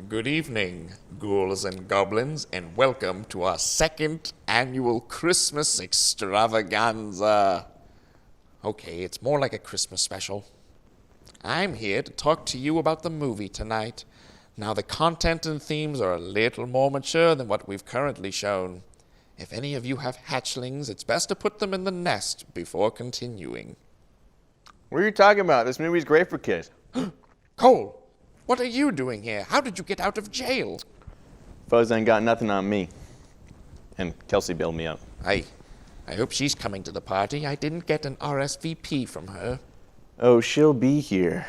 Good evening, ghouls and goblins, and welcome to our second annual Christmas extravaganza. Okay, it's more like a Christmas special. I'm here to talk to you about the movie tonight. Now, the content and themes are a little more mature than what we've currently shown. If any of you have hatchlings, it's best to put them in the nest before continuing. What are you talking about? This movie's great for kids. Cole, what are you doing here? How did you get out of jail? Fuzz ain't got nothing on me. And Kelsey bailed me out. I hope she's coming to the party. I didn't get an RSVP from her. Oh, she'll be here.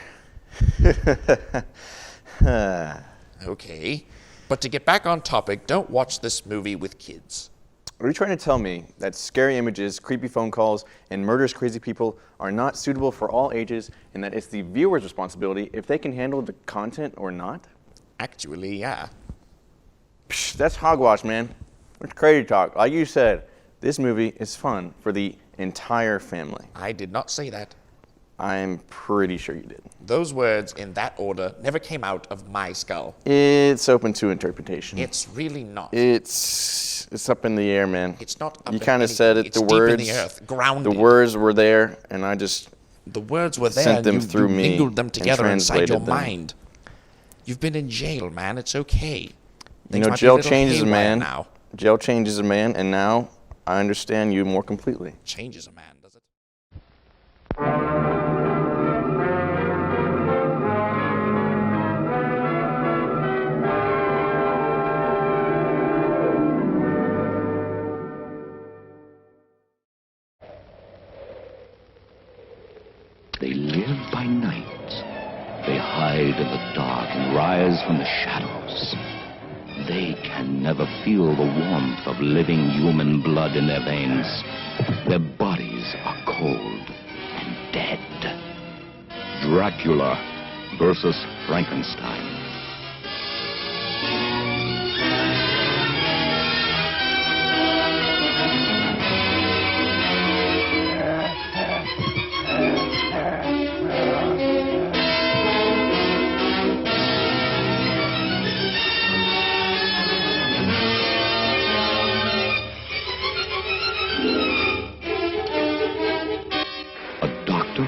Okay, but to get back on topic, don't watch this movie with kids. Are you trying to tell me that scary images, creepy phone calls, and murderous crazy people are not suitable for all ages, and that it's the viewer's responsibility if they can handle the content or not? Actually, yeah. Psh, that's hogwash, man. It's crazy talk. Like you said, this movie is fun for the entire family. I did not say that. I'm pretty sure you did. Those words in that order never came out of my skull. It's open to interpretation. It's really not. It's up in the air, man. It's not up You in kind of said it. It's The deep words, in the earth, grounded. the words were there, and I just The words were there, sent and them you through me mingled them and together inside your translated them. mind. You've been in jail, man. It's okay. You Things know, might be a jail little changes a haywire man. now. Jail changes a man, and now I understand you more completely. Changes a man, does it? They live by night. They hide in the dark and rise from the shadows. They can never feel the warmth of living human blood in their veins. Their bodies are cold and dead. Dracula versus Frankenstein.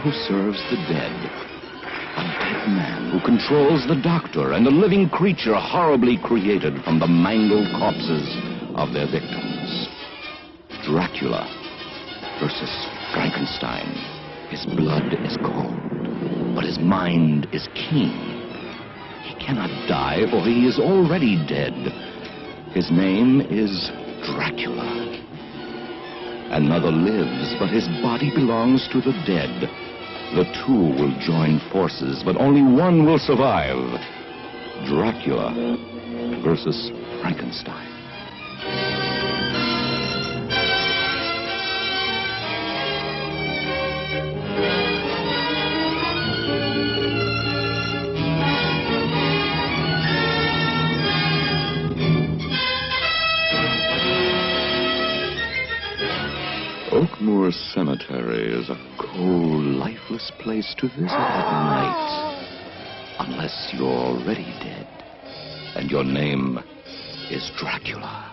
Who serves the dead. A dead man who controls the doctor and a living creature horribly created from the mangled corpses of their victims. Dracula versus Frankenstein. His blood is cold, but his mind is keen. He cannot die, for he is already dead. His name is Dracula. Another lives, but his body belongs to the dead. The two will join forces, but only one will survive. Dracula versus Frankenstein. Oakmoor Cemetery is a cold, lifeless place to visit at night. Unless you're already dead, and your name is Dracula.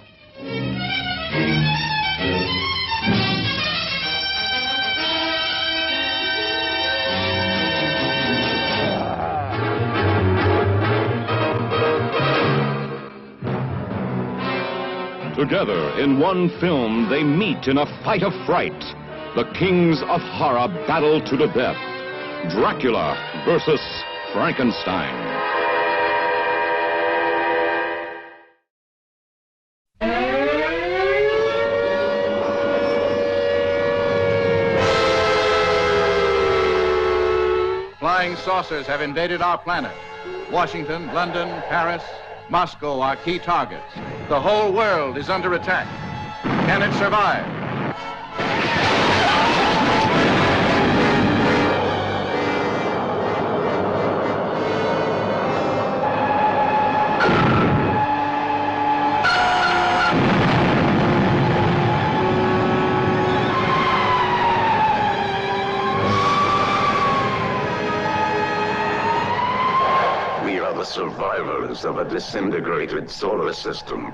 Together, in one film, they meet in a fight of fright. The kings of horror battle to the death. Dracula versus Frankenstein. Flying saucers have invaded our planet. Washington, London, Paris, Moscow are key targets. The whole world is under attack. Can it survive? survivors of a disintegrated solar system.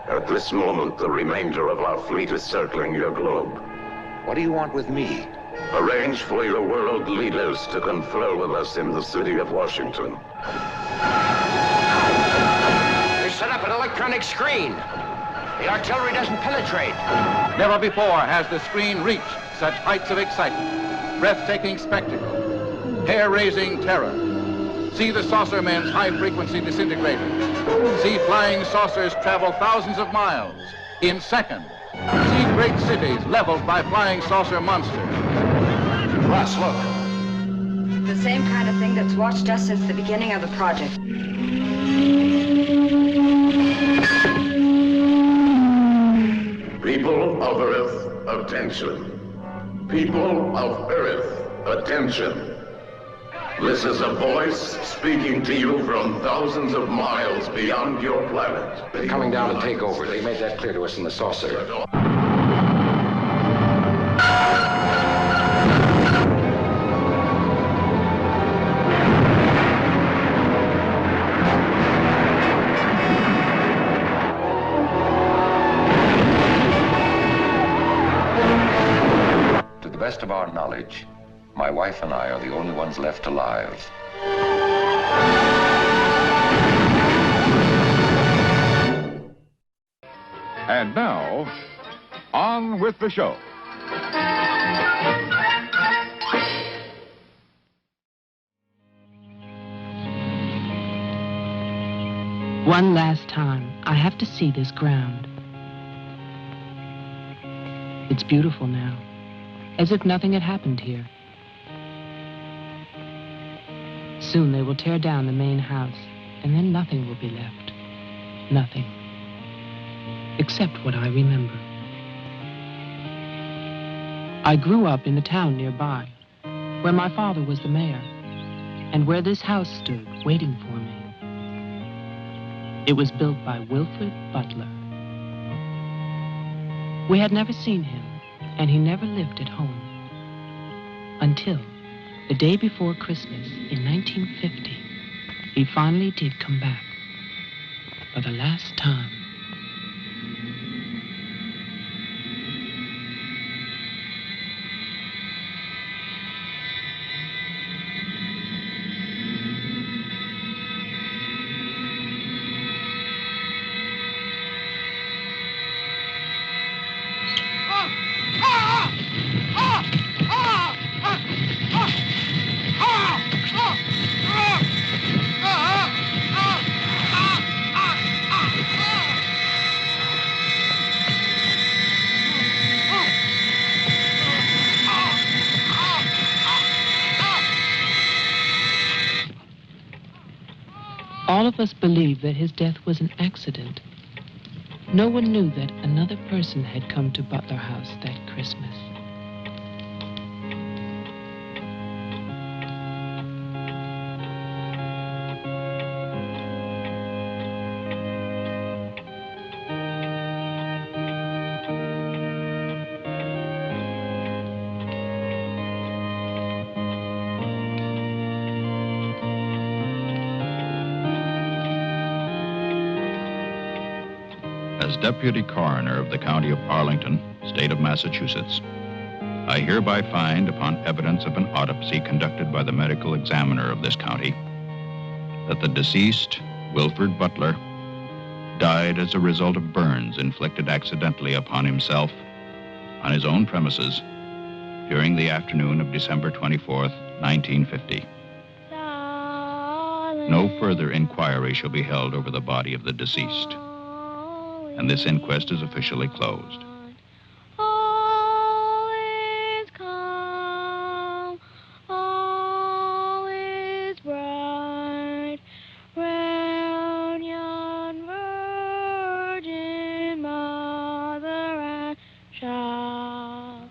At this moment, the remainder of our fleet is circling your globe. What do you want with me? Arrange for your world leaders to confer with us in the city of Washington. They set up an electronic screen. The artillery doesn't penetrate. Never before has the screen reached such heights of excitement, breathtaking spectacle, hair-raising terror. See the saucermen's high-frequency disintegrators. See flying saucers travel thousands of miles in seconds. See great cities leveled by flying saucer monsters. Russ, look. The same kind of thing that's watched us since the beginning of the project. People of Earth, attention. People of Earth, attention. This is a voice speaking to you from thousands of miles beyond your planet. They're coming down to take over. They made that clear to us in the saucer. To the best of our knowledge, my wife and I are the only ones left alive. And now, on with the show. One last time, I have to see this ground. It's beautiful now, as if nothing had happened here. Soon they will tear down the main house, and then nothing will be left. Nothing. Except what I remember. I grew up in the town nearby, where my father was the mayor, and where this house stood waiting for me. It was built by Wilfred Butler. We had never seen him, and he never lived at home. Until the day before Christmas in 1950, he finally did come back. For the last time. All of us believed that his death was an accident. No one knew that another person had come to Butler House that Christmas. As Deputy Coroner of the County of Arlington, State of Massachusetts, I hereby find, upon evidence of an autopsy conducted by the medical examiner of this county, that the deceased, Wilfred Butler, died as a result of burns inflicted accidentally upon himself on his own premises during the afternoon of December 24th, 1950. No further inquiry shall be held over the body of the deceased, and this inquest is officially closed. All is calm, all is bright, round yon Virgin Mother and Child.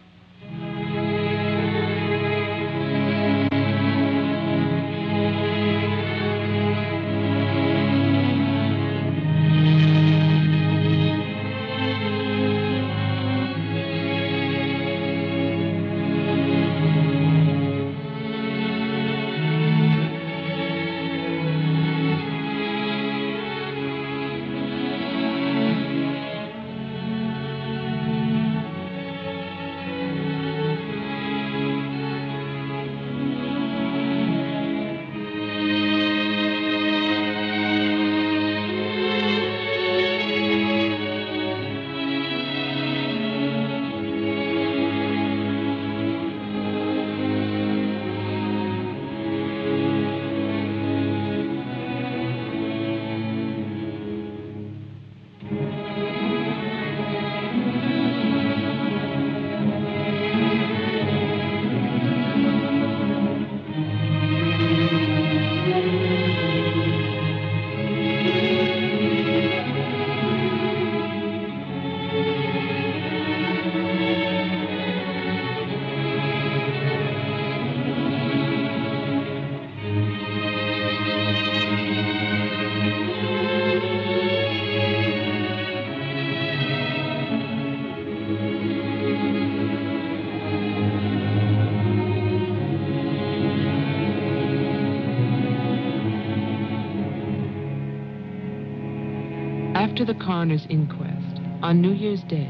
After the coroner's inquest, on New Year's Day,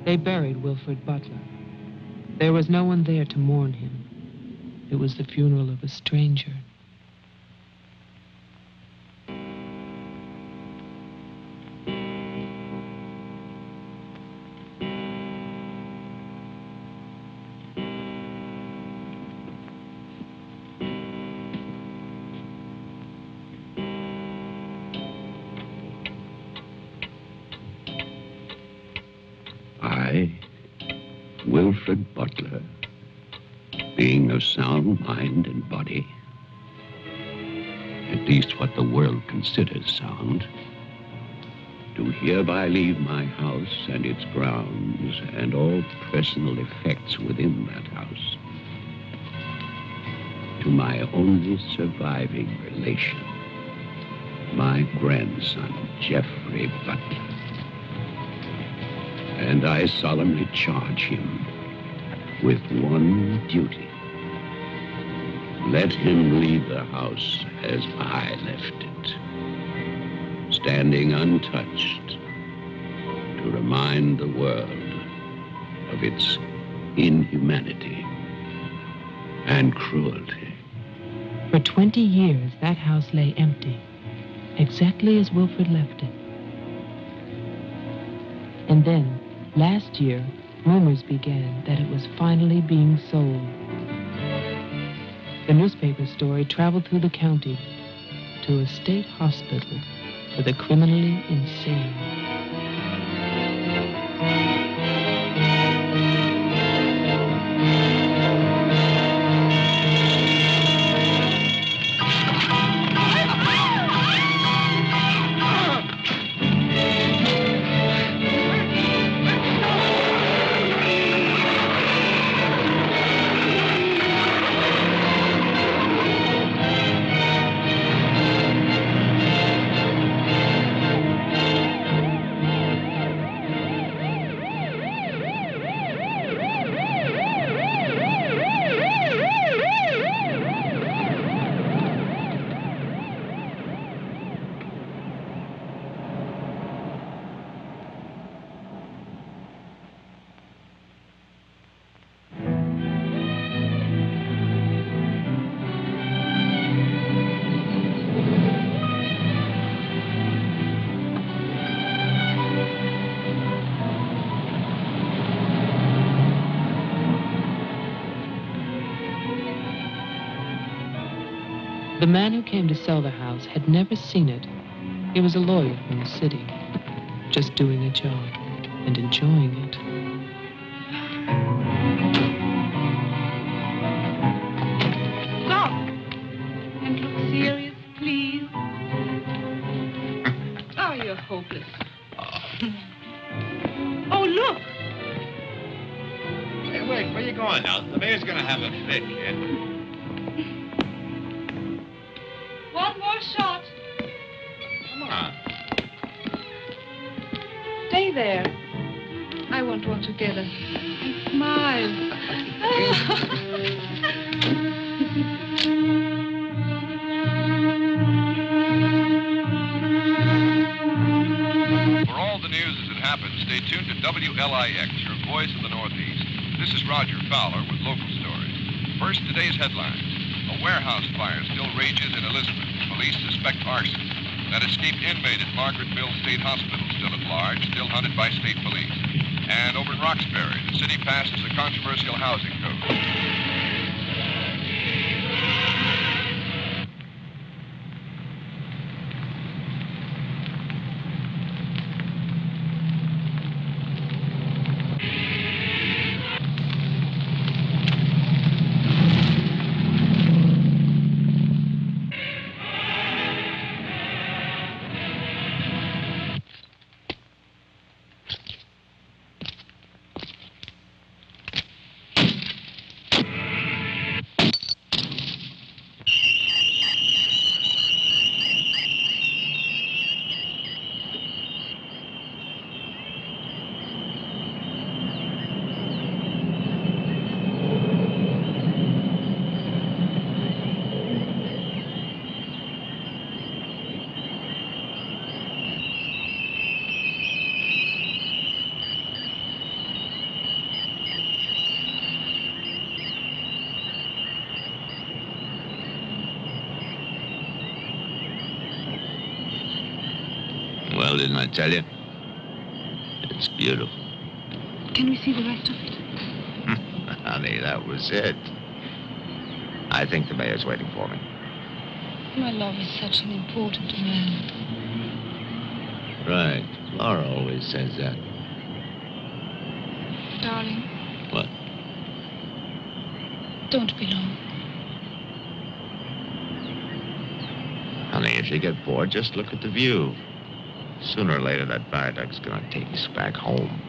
they buried Wilfred Butler. There was no one there to mourn him. It was the funeral of a stranger. I, Wilfred Butler, being of sound mind and body, at least what the world considers sound, do hereby leave my house and its grounds and all personal effects within that house to my only surviving relation, my grandson, Geoffrey Butler. And I solemnly charge him with one duty. Let him leave the house as I left it, standing untouched to remind the world of its inhumanity and cruelty. For 20 years, that house lay empty, exactly as Wilfred left it. And then, last year, rumors began that it was finally being sold. The newspaper story traveled through the county to a state hospital for the criminally insane. The man who came to sell the house had never seen it. He was a lawyer from the city, just doing a job and enjoying it. Stop and look serious, please. Oh, you're hopeless. Oh, look. Hey, wait, where you going now? The mayor's gonna have a fit, kid. One more shot. Come on. Stay there. I want one together. And smile. For all the news as it happens, stay tuned to WLIX, your voice of the Northeast. This is Roger Fowler with local stories. First, today's headlines. A warehouse fire still rages in Elizabeth. Police suspect arson. That escaped inmate at Margaret Mills State Hospital still at large, still hunted by state police. And over in Roxbury, the city passes a controversial housing code. Well, didn't I tell you? It's beautiful. Can we see the rest of it? Honey, that was it. I think the mayor's waiting for me. My love is such an important man. Right. Laura always says that. Darling, What? don't be long. Honey, if you get bored, just look at the view. Sooner or later, that viaduct's gonna take us back home.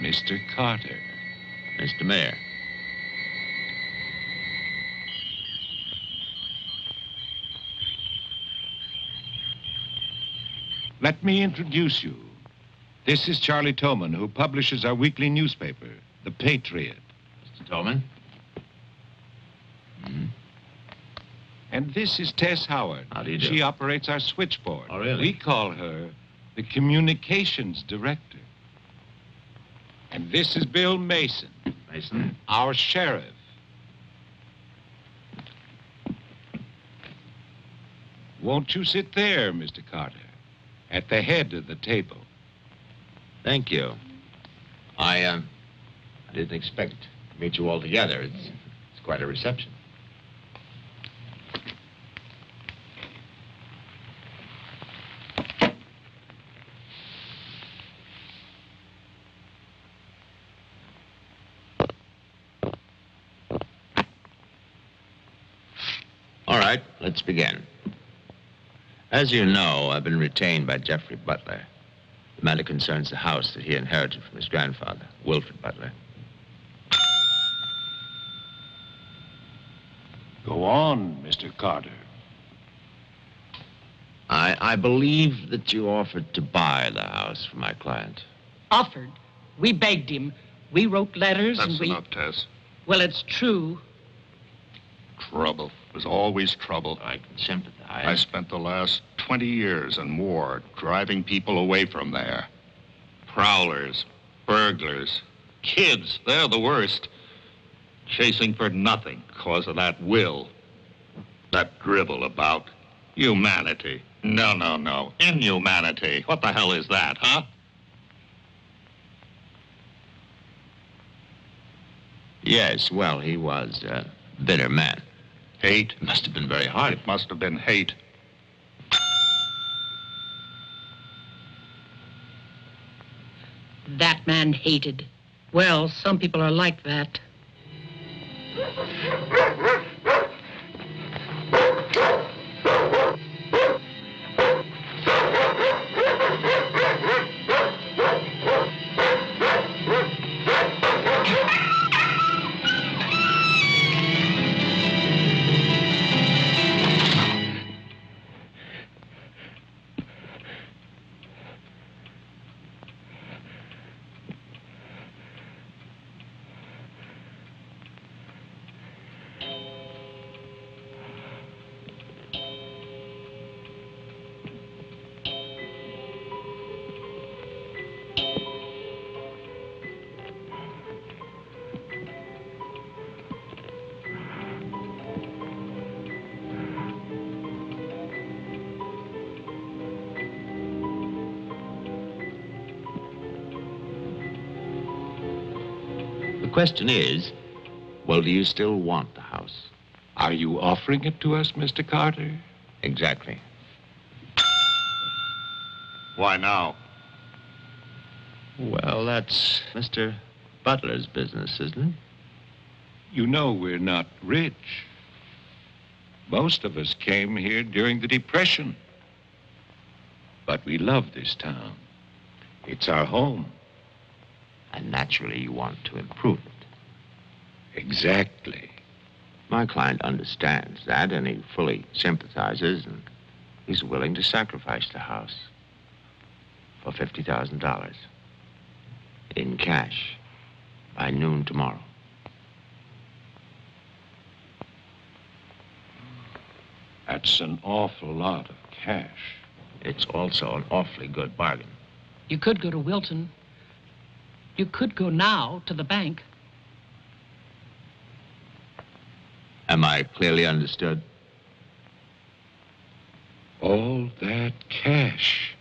Mr. Carter. Mr. Mayor. Let me introduce you. This is Charlie Toman, who publishes our weekly newspaper, The Patriot. Mr. Toman? And this is Tess Howard. How do you do? She operates our switchboard. Oh, really? We call her the communications director. And this is Bill Mason. Mason? Our sheriff. Won't you sit there, Mr. Carter, at the head of the table? Thank you. I didn't expect to meet you all together. It's quite a reception. All right, let's begin. As you know, I've been retained by Jeffrey Butler. The matter concerns the house that he inherited from his grandfather, Wilfred Butler. Go on, Mr. Carter. I believe that you offered to buy the house for my client. Offered? We begged him. We wrote letters That's and we... enough, Tess. Well, it's true. Trouble. There's always trouble. I can sympathize. I spent the last 20 years and more driving people away from there. Prowlers, burglars, kids, they're the worst. Chasing for nothing because of that will. That dribble about humanity. No. Inhumanity. What the hell is that, huh? Yes, well, he was a bitter man. Hate. It must have been very hard. It must have been hate. That man hated. Well, some people are like that. The question is, well, do you still want the house? Are you offering it to us, Mr. Carter? Exactly. Why now? Well, that's Mr. Butler's business, isn't it? You know we're not rich. Most of us came here during the Depression. But we love this town. It's our home. And naturally, you want to improve it. Exactly. My client understands that, and he fully sympathizes, and he's willing to sacrifice the house for $50,000 in cash by noon tomorrow. That's an awful lot of cash. It's also an awfully good bargain. You could go to Wilton. You could go now to the bank. Am I clearly understood? All that cash.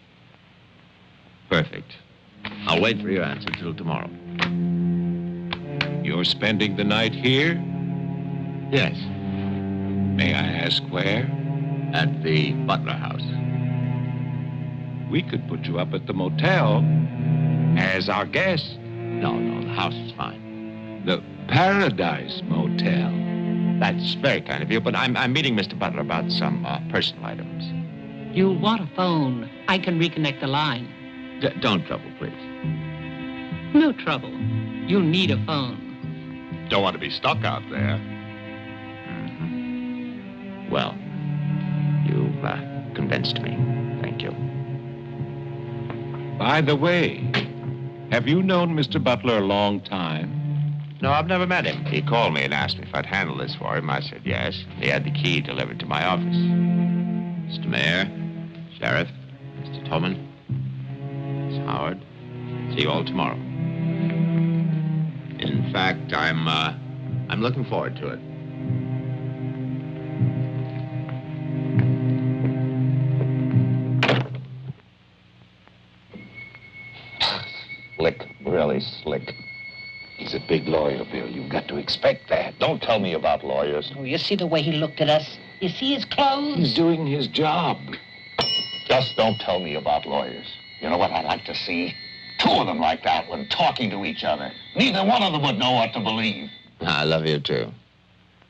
Perfect. I'll wait for your answer till tomorrow. You're spending the night here? Yes. May I ask where? At the Butler house. We could put you up at the motel as our guest. No, the house is fine. The Paradise Motel. That's very kind of you, but I'm meeting Mr. Butler about some personal items. You'll want a phone. I can reconnect the line. Don't trouble, please. No trouble. You'll need a phone. Don't want to be stuck out there. Well, you've convinced me. Thank you. By the way, have you known Mr. Butler a long time? No, I've never met him. He called me and asked me if I'd handle this for him. I said yes. He had the key delivered to my office. Mr. Mayor, Sheriff, Mr. Tolman, Miss Howard, see you all tomorrow. In fact, I'm looking forward to it. Slick, really slick. He's a big lawyer, Bill. You've got to expect that. Don't tell me about lawyers. Oh, you see the way he looked at us? You see his clothes? He's doing his job. Just don't tell me about lawyers. You know what I'd like to see? Two of them like that one talking to each other. Neither one of them would know what to believe. I love you, too.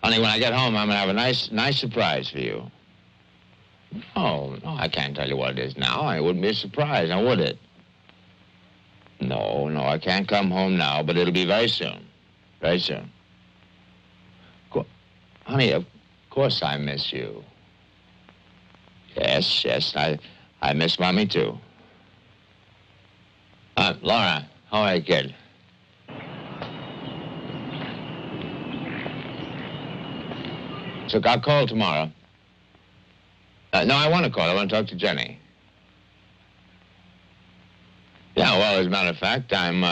Honey, when I get home, I'm going to have a nice surprise for you. No, I can't tell you what it is now. It wouldn't be a surprise, now would it? No, I can't come home now, but it'll be very soon. Very soon. Honey, of course I miss you. Yes, I miss Mommy, too. Laura, how are you, kid? So I'll call tomorrow. No, I want to call. I want to talk to Jenny. Yeah, well, as a matter of fact, I'm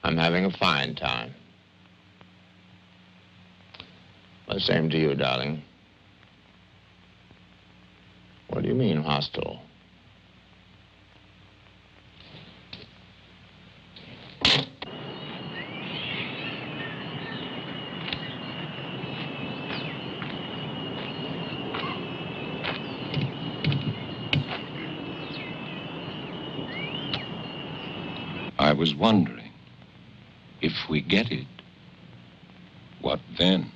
having a fine time. Well, same to you, darling. What do you mean, hostile? I was wondering, if we get it, what then?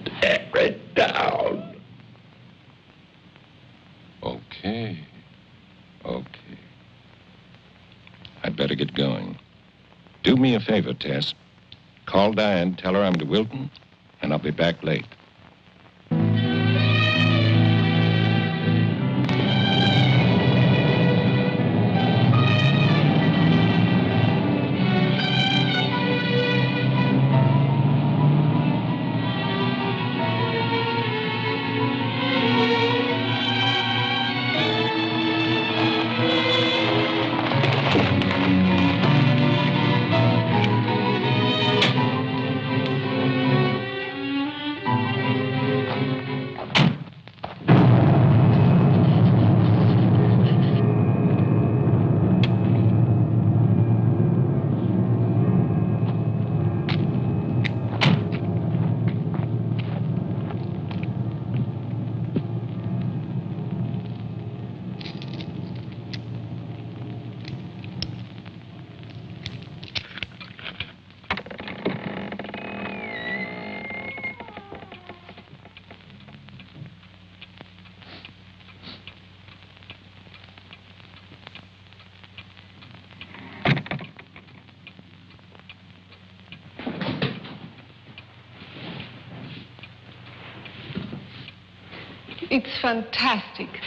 Tear it down. Okay. I'd better get going. Do me a favor, Tess. Call Diane, tell her I'm to Wilton, and I'll be back late. It's fantastic,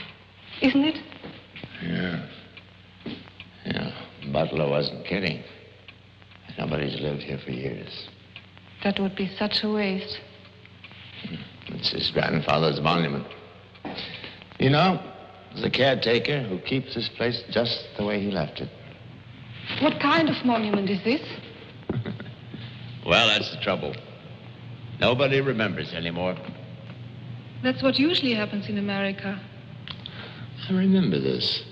isn't it? Yeah. Yeah. Butler wasn't kidding. Nobody's lived here for years. That would be such a waste. It's his grandfather's monument. You know, there's a caretaker who keeps this place just the way he left it. What kind of monument is this? Well, that's the trouble. Nobody remembers anymore. That's what usually happens in America. I remember this.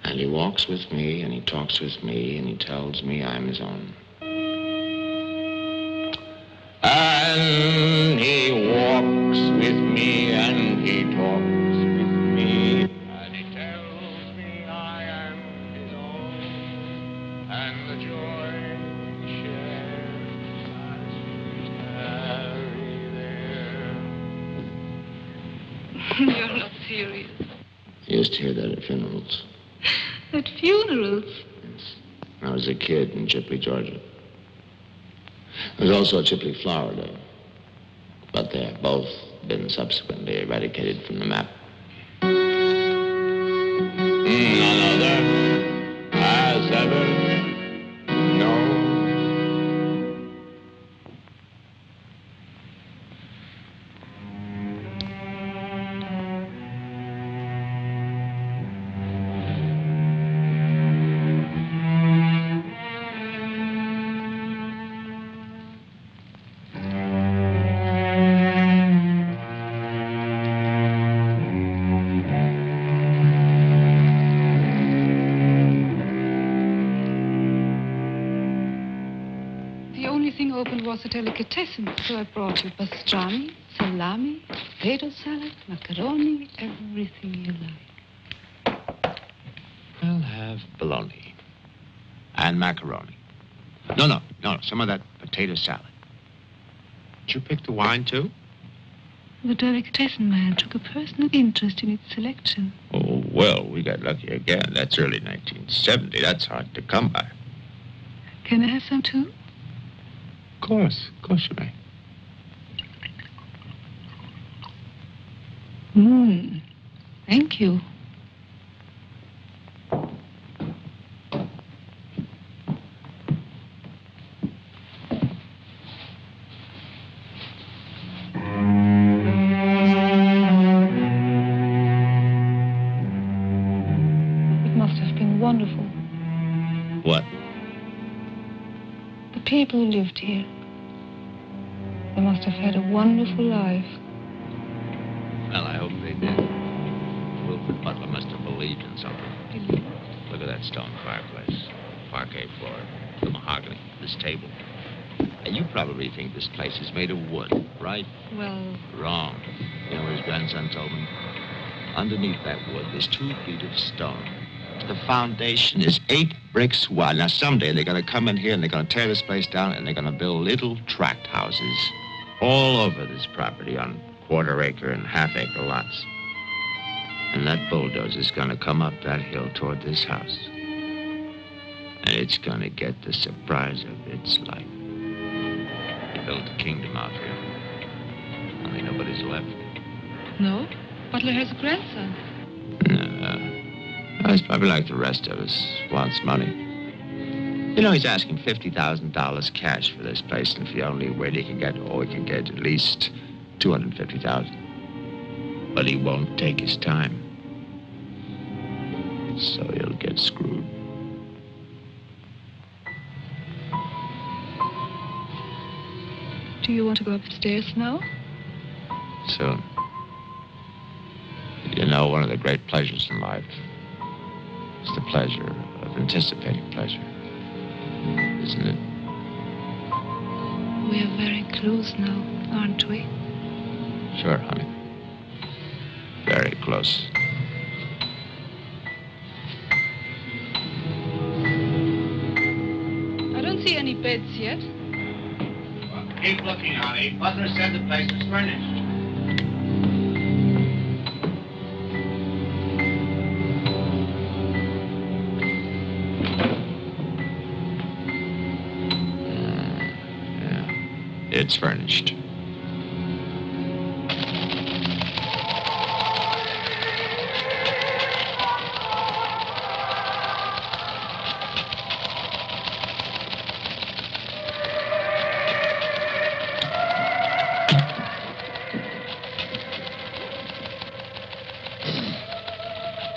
And he walks with me, and he talks with me, and he tells me I'm his own. And he walks with me, and he talks with me, and he tells me I am his own, and the joy he shares as we tarry there. You're not serious. I used to hear that at funerals. At funerals? I was a kid in Chipley, Georgia. There was also a Chipley, Florida. But they have both been subsequently eradicated from the map. None other has ever known. Was a delicatessen, so I brought you pastrami, salami, potato salad, macaroni, everything you like. I'll have bologna and macaroni. No, some of that potato salad. Did you pick the wine, too? The delicatessen man took a personal interest in its selection. Oh, well, we got lucky again. That's early 1970. That's hard to come by. Can I have some, too? Of course you may. Thank you. It must have been wonderful. What? The people who lived here. They must have had a wonderful life. Well, I hope they did. Wilfred Butler must have believed in something. Look at that stone fireplace, parquet floor, the mahogany, this table. Now, you probably think this place is made of wood, right? Well... Wrong. You know what his grandson told me? Underneath that wood, there's 2 feet of stone. The foundation is 8 bricks wide. Now, someday they're going to come in here and they're going to tear this place down and they're going to build little tract houses all over this property on quarter-acre and half-acre lots. And that bulldozer's going to come up that hill toward this house. And it's going to get the surprise of its life. They built a kingdom out here. Only nobody's left. No? Butler has a grandson. He's probably like the rest of us, wants money. You know, he's asking $50,000 cash for this place, and if the only way he can get at least $250,000. But he won't take his time. So he'll get screwed. Do you want to go upstairs now? Soon. You know, one of the great pleasures in life is the pleasure of anticipating pleasure. Isn't it? We are very close now, aren't we? Sure, honey. Very close. I don't see any beds yet. Well, keep looking, honey. Butler said the place was furnished. It's furnished.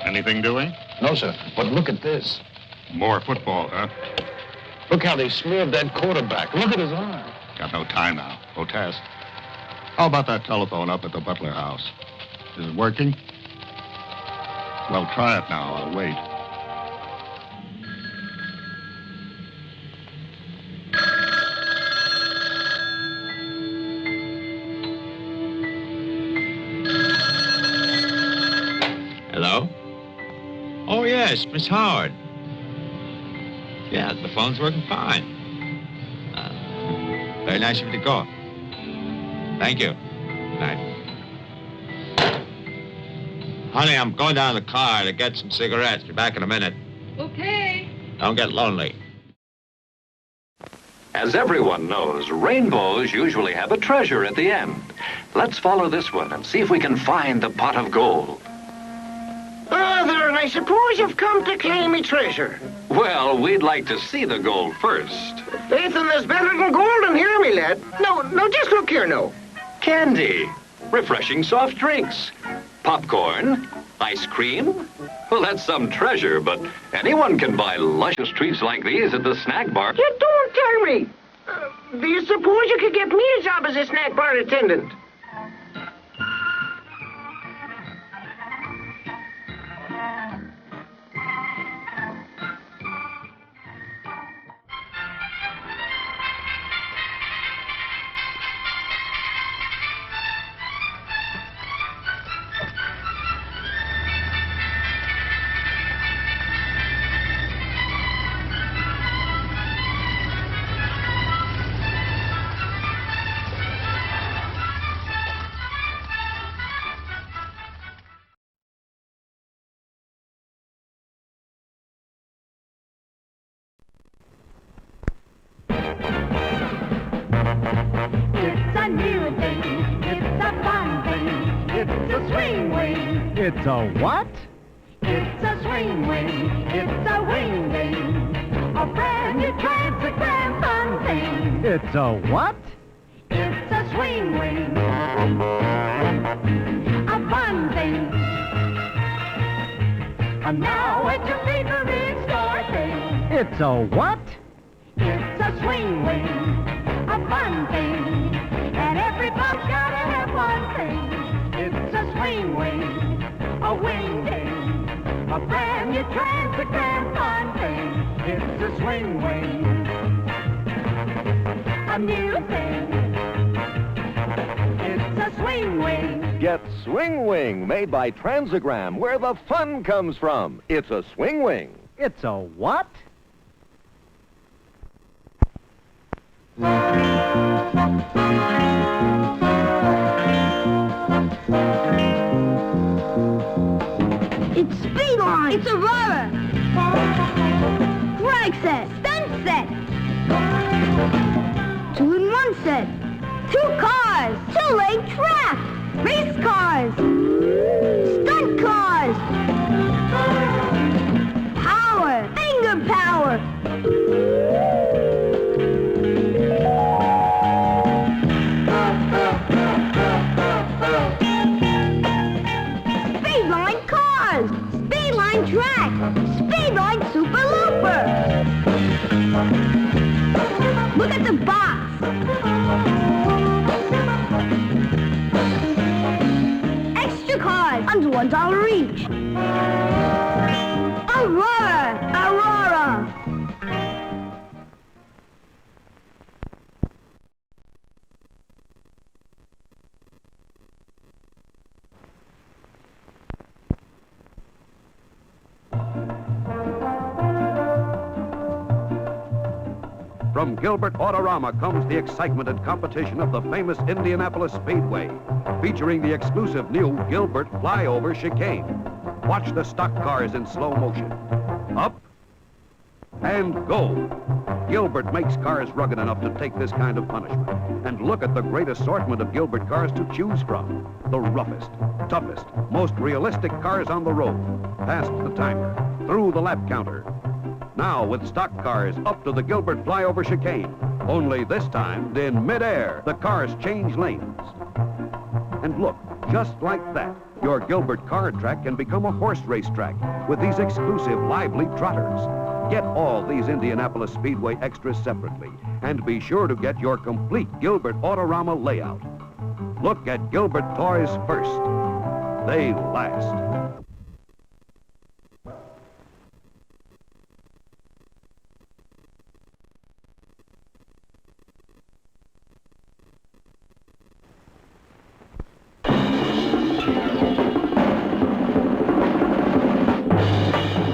Anything doing? No, sir. But look at this. More football, huh? Look how they smeared that quarterback. Look at his arm. Got no time now. Go test. How about that telephone up at the Butler house? Is it working? Well, try it now. I'll wait. Hello? Oh, yes, Miss Howard. Yeah, the phone's working fine. Very nice of you to call. Thank you. Good night. Honey, I'm going down to the car to get some cigarettes. Be back in a minute. Okay. Don't get lonely. As everyone knows, rainbows usually have a treasure at the end. Let's follow this one and see if we can find the pot of gold. Father, I suppose you've come to claim me treasure. Well, we'd like to see the gold first. Faith in there's better than gold in here, me lad. No, just look here now. Candy, refreshing soft drinks, popcorn, ice cream. Well, that's some treasure, but anyone can buy luscious treats like these at the snack bar. You don't tell me. Do you suppose you could get me a job as a snack bar attendant? It's a what? It's a swing wing. It's a wing ding. A brand new transgram fun thing. It's a what? It's a swing wing. A fun thing. And now at your favorite store thing. It's a what? It's a swing wing. A fun thing. And everybody's gotta have one thing. It's a swing wing. A wing ding, a brand new transgram fun thing. It's a swing wing, a new thing. It's a swing wing. Get Swing Wing, made by Transagram, where the fun comes from. It's a swing wing. It's a what? It's Speedline! It's Aurora! Drag set! Stunt set! 2-in-1 set! 2 cars! 2-lane track! Race cars! Stunt cars! Power! Finger power! Speedline track! Speedline Super Looper! Look at the box! Extra cars under $1 each. Aurora! Aurora! From Gilbert Autorama comes the excitement and competition of the famous Indianapolis Speedway, featuring the exclusive new Gilbert Flyover Chicane. Watch the stock cars in slow motion. Up and go. Gilbert makes cars rugged enough to take this kind of punishment. And look at the great assortment of Gilbert cars to choose from. The roughest, toughest, most realistic cars on the road. Past the timer, through the lap counter. Now with stock cars up to the Gilbert Flyover Chicane. Only this time, in midair, the cars change lanes. And look, just like that, Your Gilbert card track can become a horse race track with these exclusive lively trotters. Get all these Indianapolis Speedway extras separately, and be sure to get your complete Gilbert Autorama layout. Look at Gilbert toys first. They last.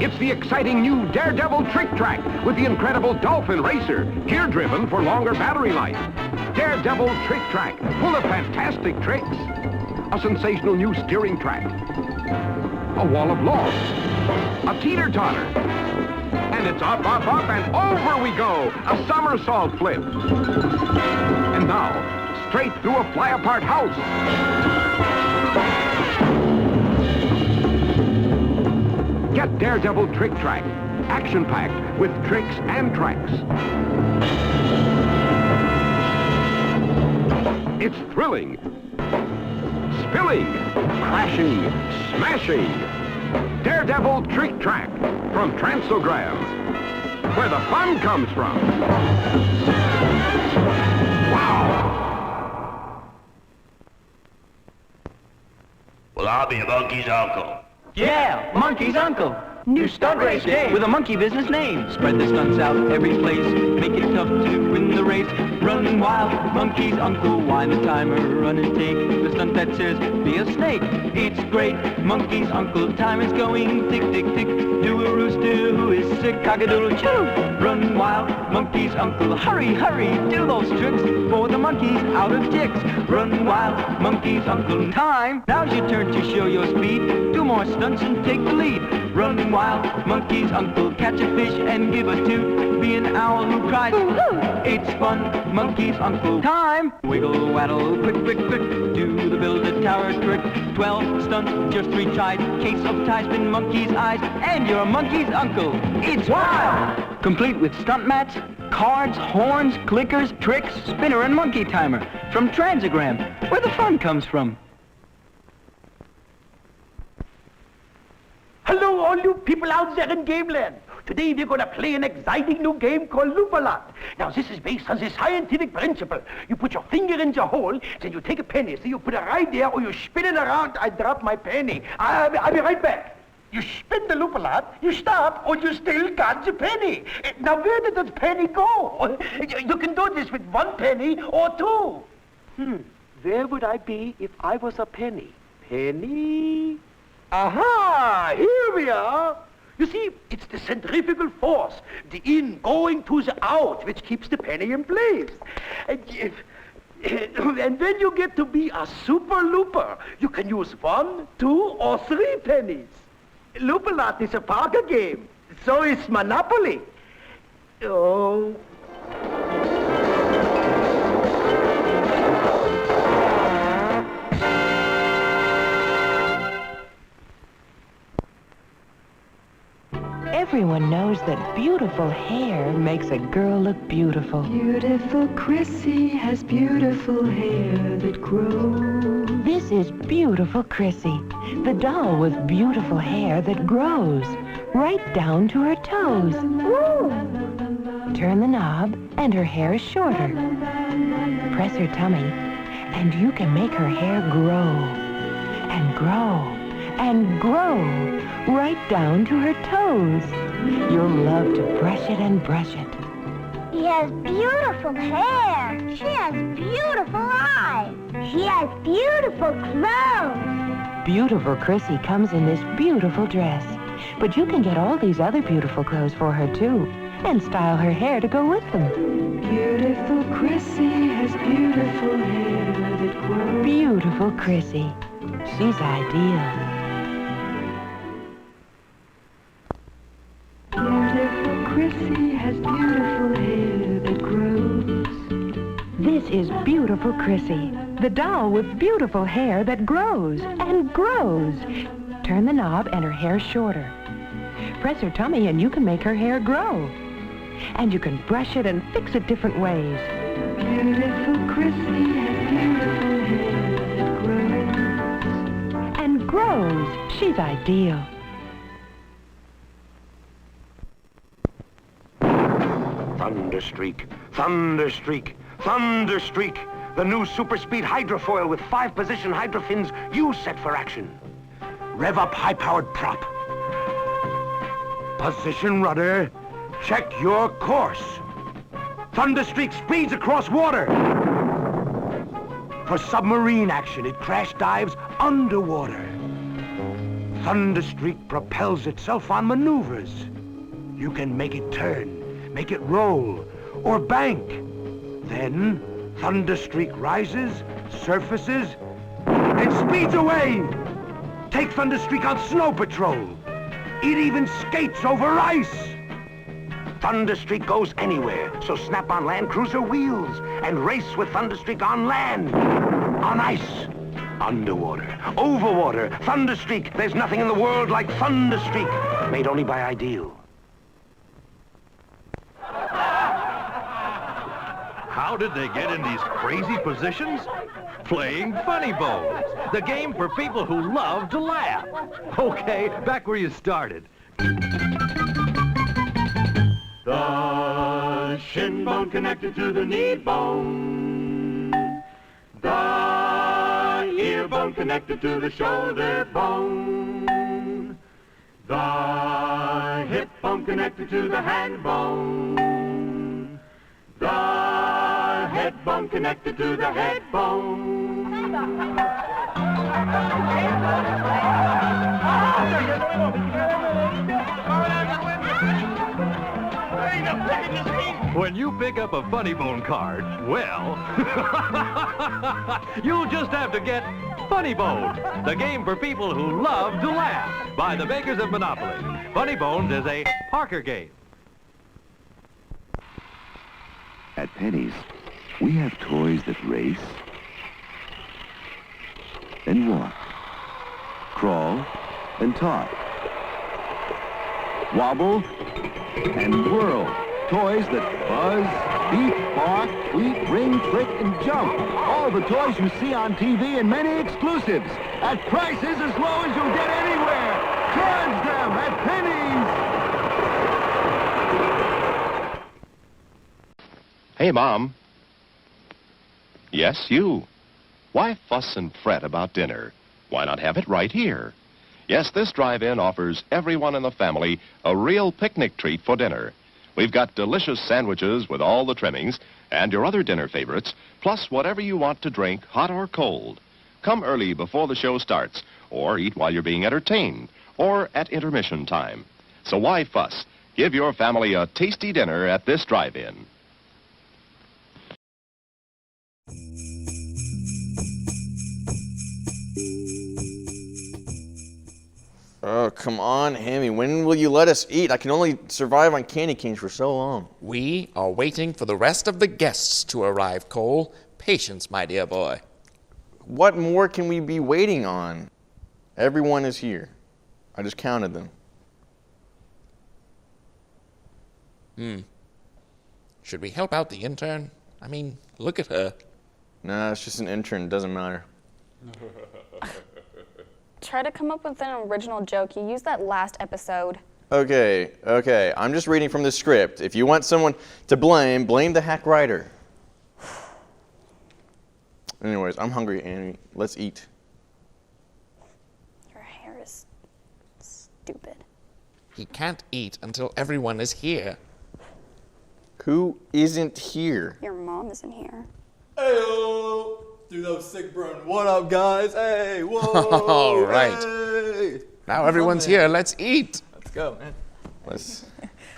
It's the exciting new Daredevil Trick Track with the incredible Dolphin Racer, gear-driven for longer battery life. Daredevil Trick Track, full of fantastic tricks. A sensational new steering track. A wall of logs. A teeter-totter. And it's up, up, up, and over we go. A somersault flip. And now, straight through a fly-apart house. Get Daredevil Trick Track, action-packed with tricks and tracks. It's thrilling, spilling, crashing, smashing. Daredevil Trick Track from Transogram, where the fun comes from. Wow! Well, I'll be a monkey's uncle. Yeah, Monkey's Uncle. New stunt race game with a monkey business name. Spread the stunts out every place. Make it tough to win the race. Run wild, Monkey's Uncle. Wind the timer, run and take the stunt that says be a snake. It's great, Monkey's Uncle. Time is going tick, tick, tick. Do a rooster who is sick. Cock-a-doodle choo. Run wild, Monkey's Uncle. Hurry, hurry, do those tricks for the monkeys out of ticks. Run wild, Monkey's Uncle. Time, now's your turn to show your speed. Do more stunts and take the lead. Run wild, Monkey's Uncle. Catch a fish and give a toot. Be an owl who cries. It's fun, Monkey's Uncle. Time! Wiggle, waddle, quick, quick, quick. Do the build-a-tower trick. 12 stunts, just 3 tries. Case of tie-spin, monkey's eyes. And you're a Monkey's Uncle. It's wild! Complete with stunt mats, cards, horns, clickers, tricks, spinner, and monkey timer. From Transogram, where the fun comes from. Hello, all you people out there in Gameland. Today we're going to play an exciting new game called Loop-a-Lot. Now this is based on the scientific principle. You put your finger in the hole, then you take a penny. So you put it right there, or you spin it around. I drop my penny. I'll be right back. You spin the Loop-a-Lot, you stop, or you still got the penny. Now where did the penny go? You can do this with 1 penny or 2. Where would I be if I was a penny? Penny? Aha! Here we are! You see, it's the centrifugal force, the in going to the out, which keeps the penny in place. And when you get to be a super looper, you can use 1, 2, or 3 pennies. Loop-a-Lot is a poker game. So is Monopoly. Oh. Everyone knows that beautiful hair makes a girl look beautiful. Beautiful Chrissy has beautiful hair that grows. This is beautiful Chrissy, the doll with beautiful hair that grows right down to her toes. Woo! Turn the knob and her hair is shorter. Press her tummy and you can make her hair grow and grow and grow right down to her toes. You'll love to brush it and brush it. He has beautiful hair. She has beautiful eyes. She has beautiful clothes. Beautiful Chrissy comes in this beautiful dress. But you can get all these other beautiful clothes for her, too, and style her hair to go with them. Beautiful Chrissy has beautiful hair that grows. Beautiful Chrissy. She's ideal. Beautiful Chrissy has beautiful hair that grows. This is beautiful Chrissy, the doll with beautiful hair that grows and grows. Turn the knob and her hair's shorter. Press her tummy and you can make her hair grow. And you can brush it and fix it different ways. Beautiful Chrissy has beautiful hair that grows. And grows. She's ideal. Thunderstreak, Thunderstreak, Thunderstreak. The new super speed hydrofoil with 5-position hydrofins you set for action. Rev up high-powered prop. Position rudder. Check your course. Thunderstreak speeds across water. For submarine action, it crash dives underwater. Thunderstreak propels itself on maneuvers. You can make it turn, make it roll, or bank. Then, Thunderstreak rises, surfaces, and speeds away. Take Thunderstreak on snow patrol. It even skates over ice. Thunderstreak goes anywhere, so snap on Land Cruiser wheels and race with Thunderstreak on land, on ice, underwater, overwater. Thunderstreak, there's nothing in the world like Thunderstreak, made only by Ideal. How did they get in these crazy positions? Playing Funny Bones, the game for people who love to laugh. Okay, back where you started. The shin bone connected to the knee bone. The ear bone connected to the shoulder bone. The hip bone connected to the hand bone. The head bone connected to the head bone. When you pick up a Funny Bone card, well, you'll just have to get Funny Bones, the game for people who love to laugh, by the makers of Monopoly. Funny Bones is a Parker game. At Penny's, we have toys that race and walk, crawl and talk, wobble and whirl. Toys that buzz, beep, bark, tweet, ring, trick, and jump. All the toys you see on TV and many exclusives at prices as low as you'll get anywhere. Charge them at Penny's. Hey, Mom. Yes, you. Why fuss and fret about dinner? Why not have it right here? Yes, this drive-in offers everyone in the family a real picnic treat for dinner. We've got delicious sandwiches with all the trimmings and your other dinner favorites, plus whatever you want to drink, hot or cold. Come early before the show starts, or eat while you're being entertained, or at intermission time. So why fuss? Give your family a tasty dinner at this drive-in. Oh, come on, Hammy. When will you let us eat? I can only survive on candy canes for so long. We are waiting for the rest of the guests to arrive, Cole. Patience, my dear boy. What more can we be waiting on? Everyone is here. I just counted them. Should we help out the intern? I mean, look at her. Nah, it's just an intern. It doesn't matter. Try to come up with an original joke. You used that last episode. Okay. I'm just reading from the script. If you want someone to blame the hack writer. Anyways, I'm hungry, Annie. Let's eat. Your hair is stupid. He can't eat until everyone is here. Who isn't here? Your mom isn't here. Hey-o! Dude, that was sick burn. What up, guys? Hey, whoa! All right. Hey. Now everyone's here. Let's eat. Let's go, man.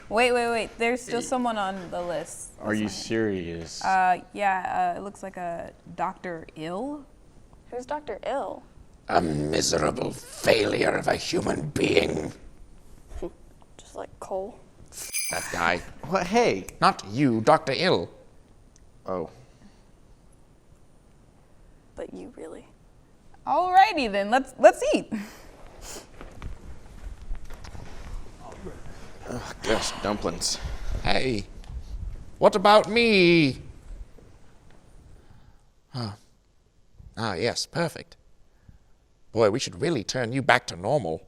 Wait. There's still someone on the list. Are you serious? Yeah, it looks like a Dr. Ill. Who's Dr. Ill? A miserable failure of a human being. Just like Cole. That guy. What? Hey. Not you, Dr. Ill. Oh. But you really. Alrighty then, let's eat. Oh, gosh, dumplings. Hey, what about me? Huh. Ah, yes, perfect. Boy, we should really turn you back to normal.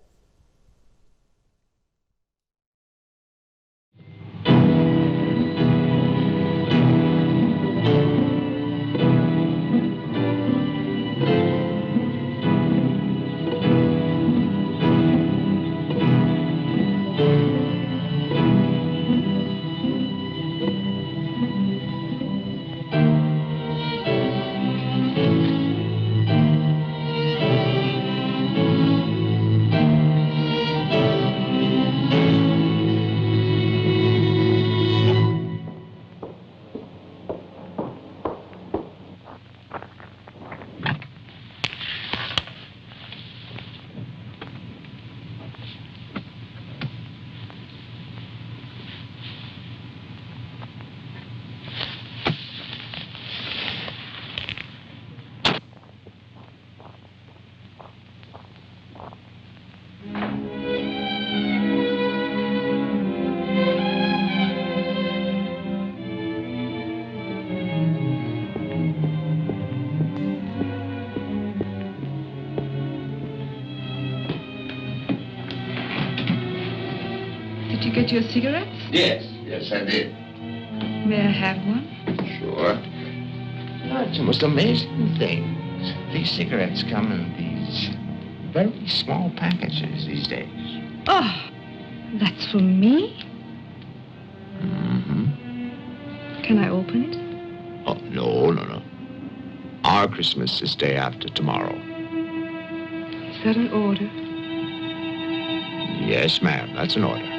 Did you get your cigarettes? Yes, I did. May I have one? Sure. It's the most amazing things. These cigarettes come in these very small packages these days. Oh, that's for me? Mm-hmm. Can I open it? Oh, no. Our Christmas is day after tomorrow. Is that an order? Yes, ma'am, that's an order.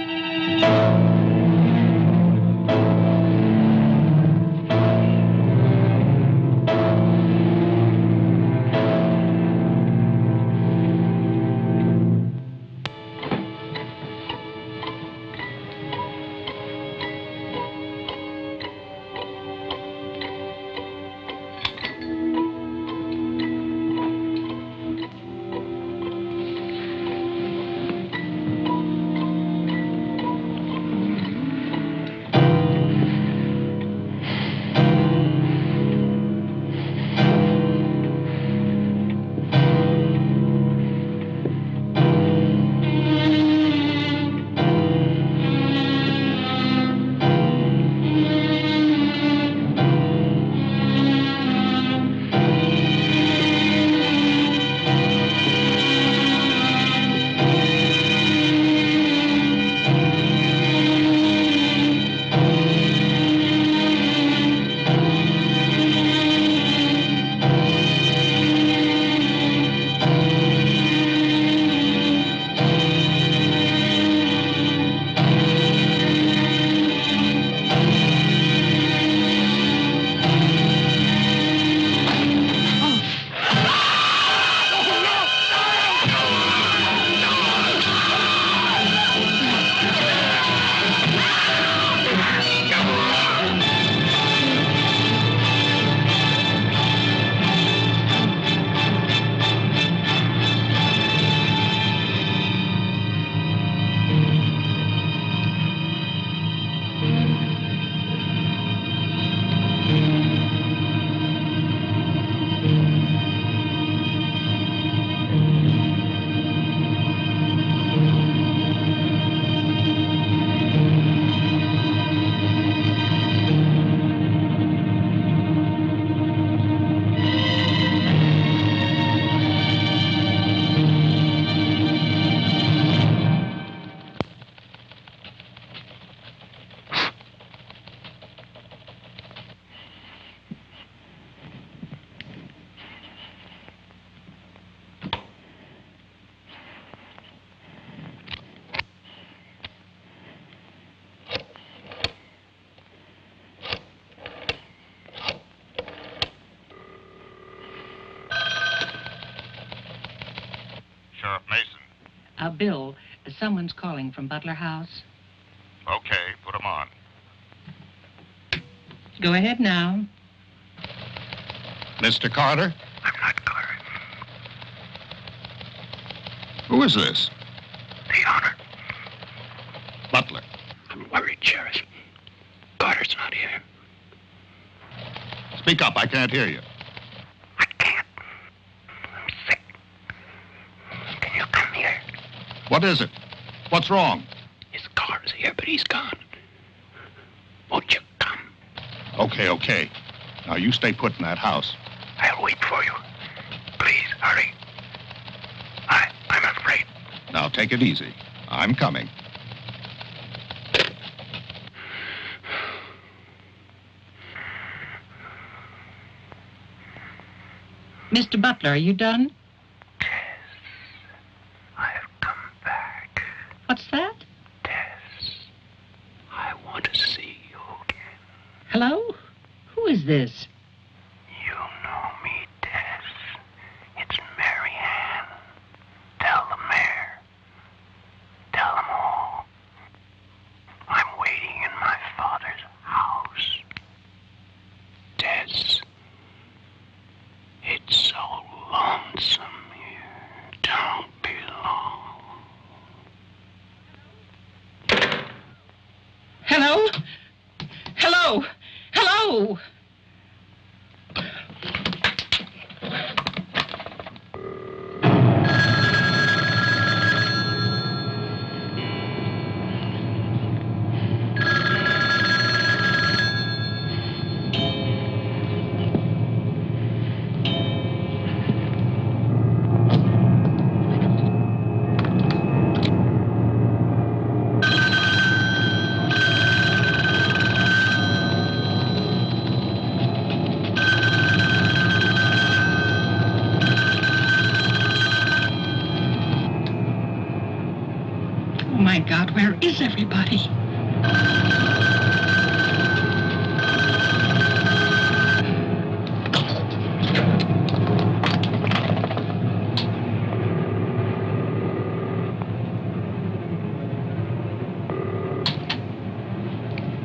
Sheriff Mason. Bill, someone's calling from Butler House. Okay, put him on. Go ahead now. Mr. Carter? I'm not Carter. Who is this? The owner. Butler. I'm worried, Sheriff. Carter's not here. Speak up, I can't hear you. What is it? What's wrong? His car is here, but he's gone. Won't you come? Okay. Now, you stay put in that house. I'll wait for you. Please, hurry. I'm afraid. Now, take it easy. I'm coming. Mr. Butler, are you done? Tess, I've come back. What's that? Tess, I want to see you again. Hello? Who is this? You know me, Tess. It's Mary Ann. Tell the mayor. Tell them all. I'm waiting in my father's house. Tess, it's so lonesome here. Don't be long. Hello? Hello? Hello? Oh my God, where is everybody?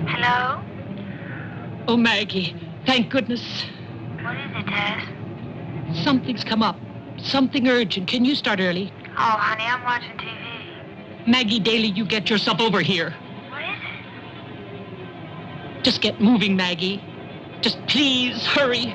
Hello? Oh, Maggie, thank goodness. What is it, Tess? Something's come up. Something urgent. Can you start early? Oh, honey, I'm watching TV. Maggie Daly, you get yourself over here. What is it? Just get moving, Maggie. Just please hurry.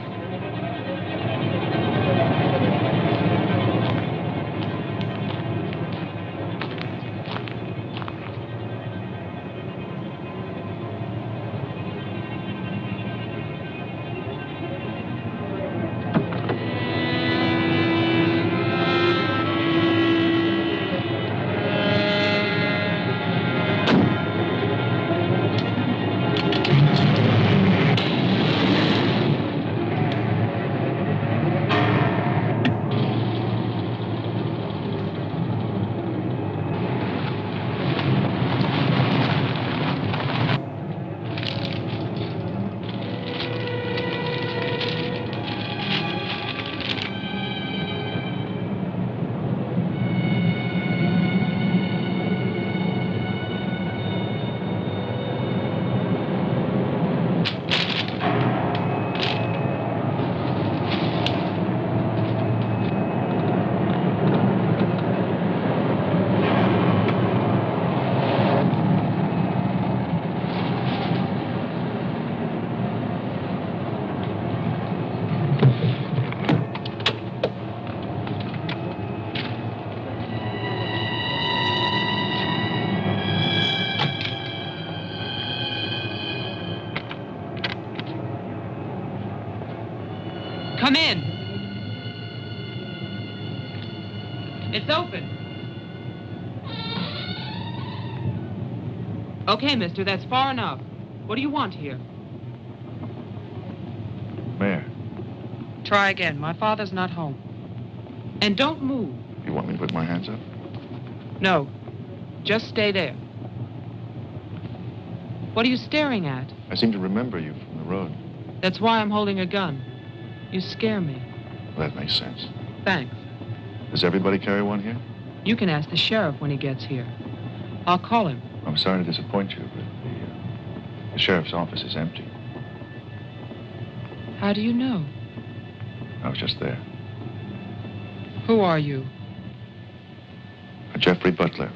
Come in. It's open. Okay, mister, that's far enough. What do you want here? Mayor, Try again. My father's not home. And don't move. you want me to put my hands up? No. Just stay there. What are you staring at? I seem to remember you from the road. That's why I'm holding a gun. You scare me. Well, that makes sense. Thanks. Does everybody carry one here? You can ask the sheriff when he gets here. I'll call him. I'm sorry to disappoint you, but the sheriff's office is empty. How do you know? I was just there. Who are you? Jeffrey Butler.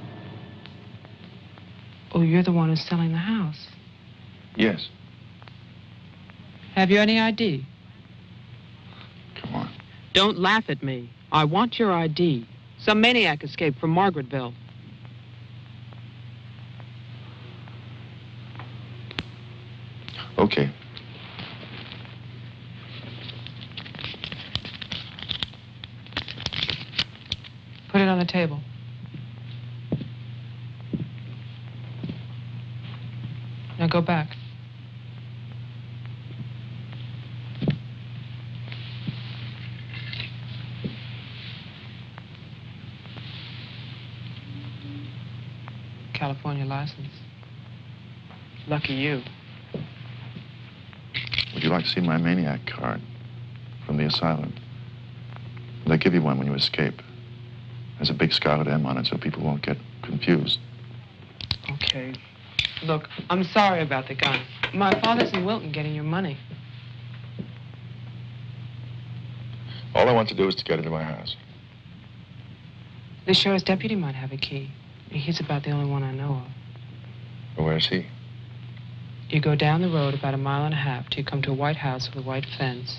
Oh, you're the one who's selling the house. Yes. Have you any ID? Come on. Don't laugh at me. I want your ID. Some maniac escaped from Margaretville. Okay. Put it on the table. Now go back. California license. Lucky you. Would you like to see my maniac card from the asylum? They'll give you one when you escape. There's a big scarlet M on it so people won't get confused. Okay. Look, I'm sorry about the gun. My father's in Wilton getting your money. All I want to do is to get into my house. The sheriff's deputy might have a key. He's about the only one I know of. Well, where's he? You go down the road about 1.5 miles till you come to a white house with a white fence,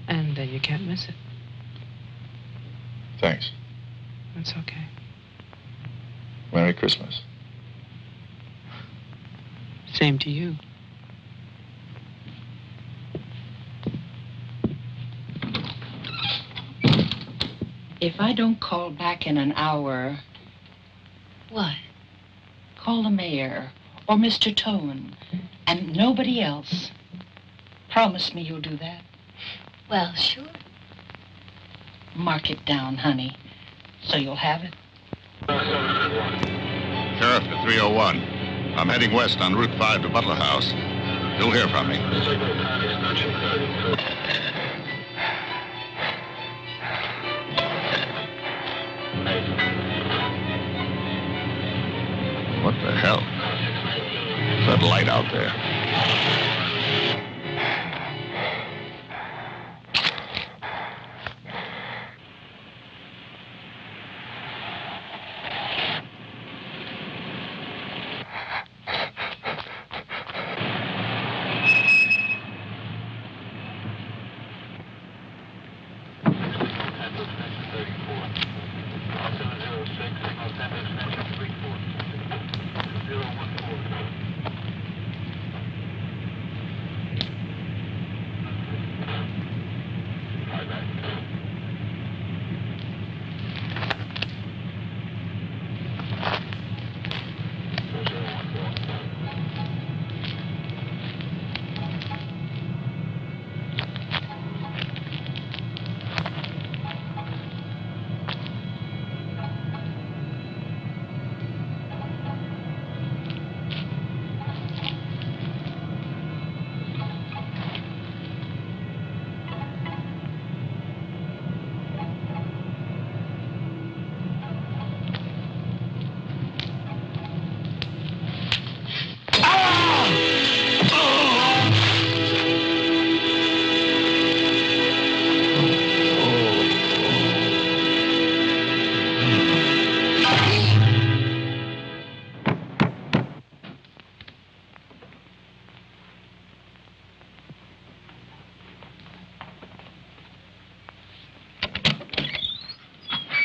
and then you can't miss it. Thanks. That's okay. Merry Christmas. Same to you. If I don't call back in an hour... What? Call the mayor or Mr. Tone and nobody else. Promise me you'll do that. Well, sure. Mark it down, honey, so you'll have it. Sheriff to 301. I'm heading west on Route 5 to Butler House. You'll hear from me. What the hell? What's that light out there?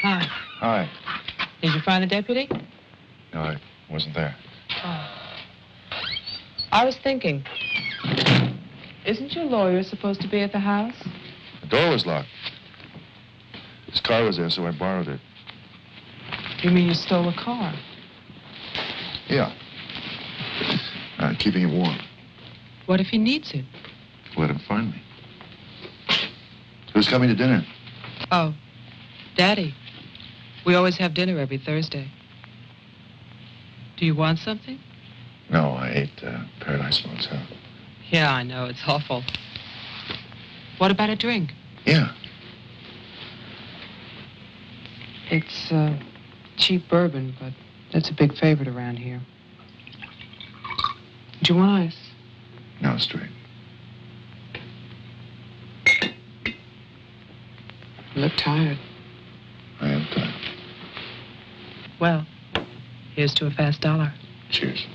Hi. Hi. Did you find the deputy? No, I wasn't there. Oh. I was thinking, isn't your lawyer supposed to be at the house? The door was locked. His car was there, so I borrowed it. You mean you stole a car? Yeah. Keeping it warm. What if he needs it? Let him find me. Who's coming to dinner? Oh, Daddy. We always have dinner every Thursday. Do you want something? No, I ate Paradise Motel. Yeah, I know. It's awful. What about a drink? Yeah. It's cheap bourbon, but that's a big favorite around here. Do you want ice? No, straight. You look tired. I am tired. Well, here's to a fast dollar. Cheers.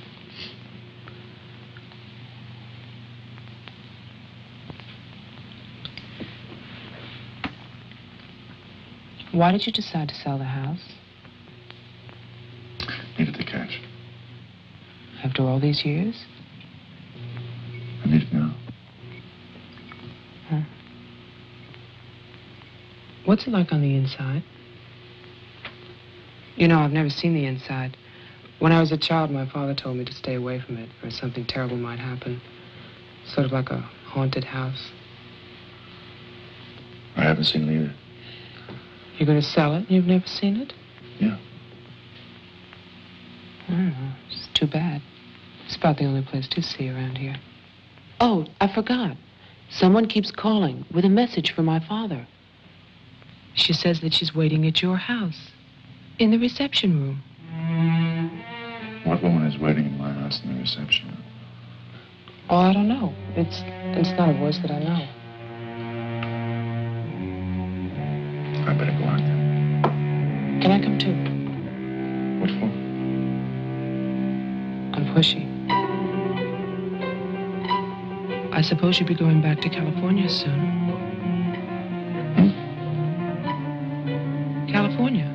Why did you decide to sell the house? Needed the cash. After all these years? I needed no What's it like on the inside? You know, I've never seen the inside. When I was a child, my father told me to stay away from it, or something terrible might happen. Sort of like a haunted house. I haven't seen it either. You're going to sell it? You've never seen it? Yeah. I don't know. It's too bad. It's about the only place to see around here. Oh, I forgot. Someone keeps calling with a message for my father. She says that she's waiting at your house, in the reception room. What woman is waiting in my house in the reception room? Oh, I don't know. It's not a voice that I know. I better go out then. Can I come too? What for? I'm pushy. I suppose you'll be going back to California soon. California.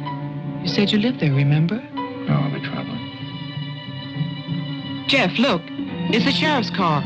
You said you lived there, remember? No, I'll be traveling. Jeff, look. It's the sheriff's car.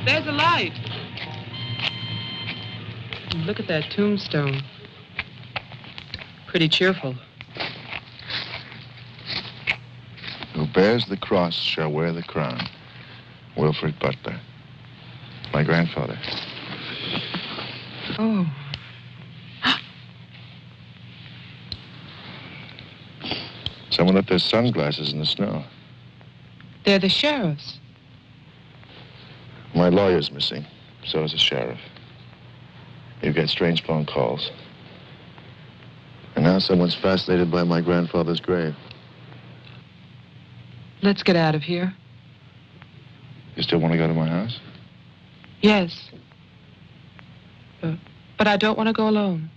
There's a light. Look at that tombstone. Pretty cheerful. Who bears the cross shall wear the crown. Wilfred Butler. My grandfather. Oh. Someone left their sunglasses in the snow. They're the sheriff's. My lawyer's missing. So is the sheriff. You get strange phone calls. And now someone's fascinated by my grandfather's grave. Let's get out of here. You still want to go to my house? Yes. But I don't want to go alone.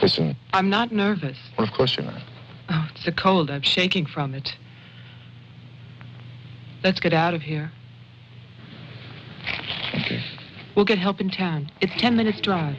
Listen. I'm not nervous. Well, of course you're not. Oh, it's the cold. I'm shaking from it. Let's get out of here. Okay. We'll get help in town. It's 10 minutes' drive.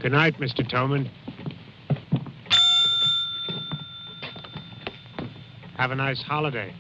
Good night, Mr. Tolman. Have a nice holiday.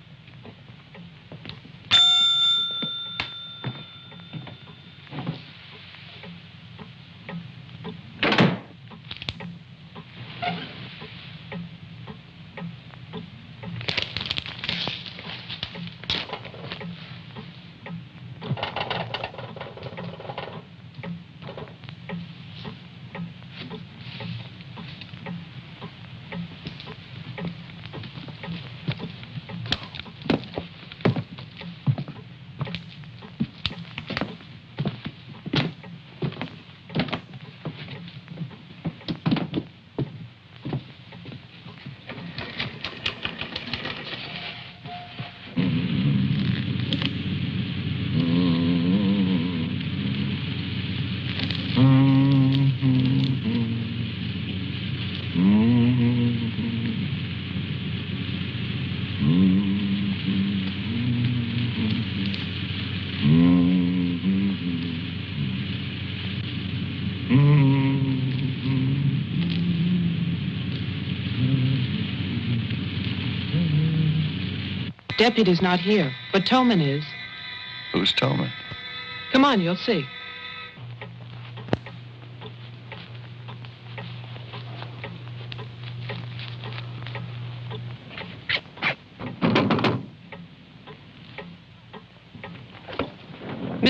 Deputy's not here, but Tolman is. Who's Tolman? Come on, you'll see.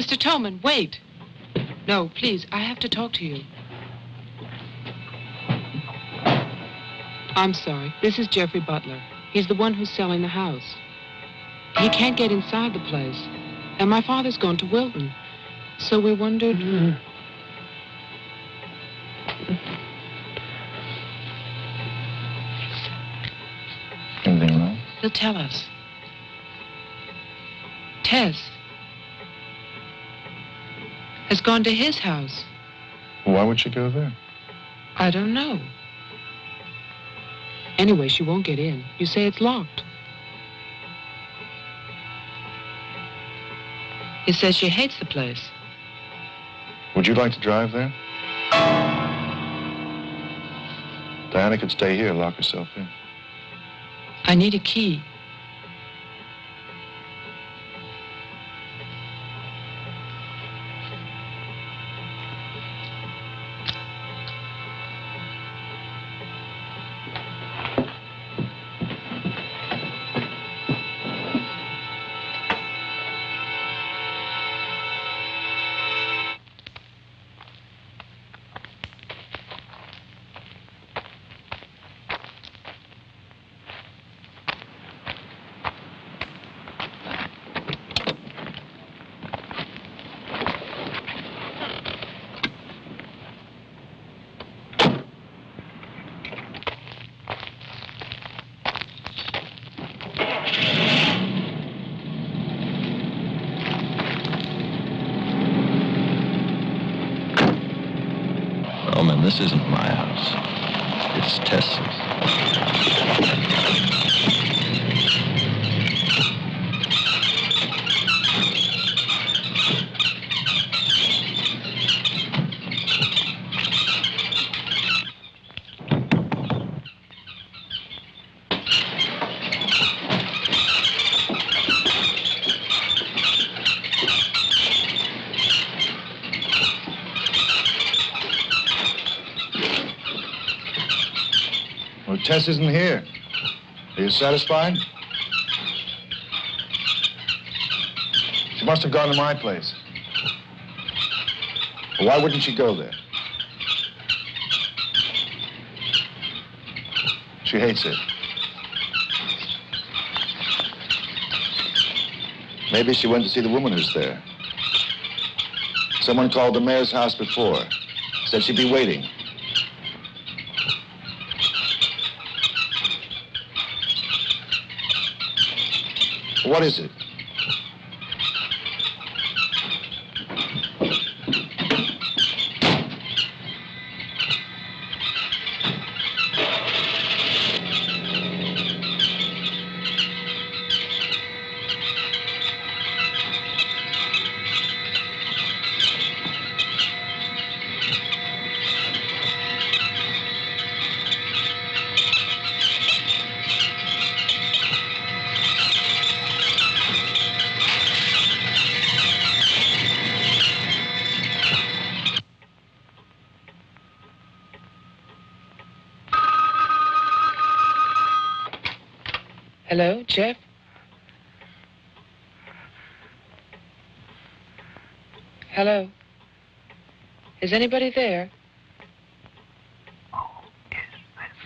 Mr. Tolman, wait. No, please, I have to talk to you. I'm sorry. This is Jeffrey Butler. He's the one who's selling the house. He can't get inside the place. And my father's gone to Wilton. So we wondered... Anything wrong? He'll tell us. Tess has gone to his house. Why would she go there? I don't know. Anyway, she won't get in. You say it's locked. He says she hates the place. Would you like to drive there? Diana could stay here, lock herself in. I need a key. This isn't my house. It's Tess's. Tess isn't here. Are you satisfied? She must have gone to my place. Well, why wouldn't she go there? She hates it. Maybe she went to see the woman who's there. Someone called the mayor's house before. Said she'd be waiting. What is it? Hello, Jeff? Hello? Is anybody there? Who is this?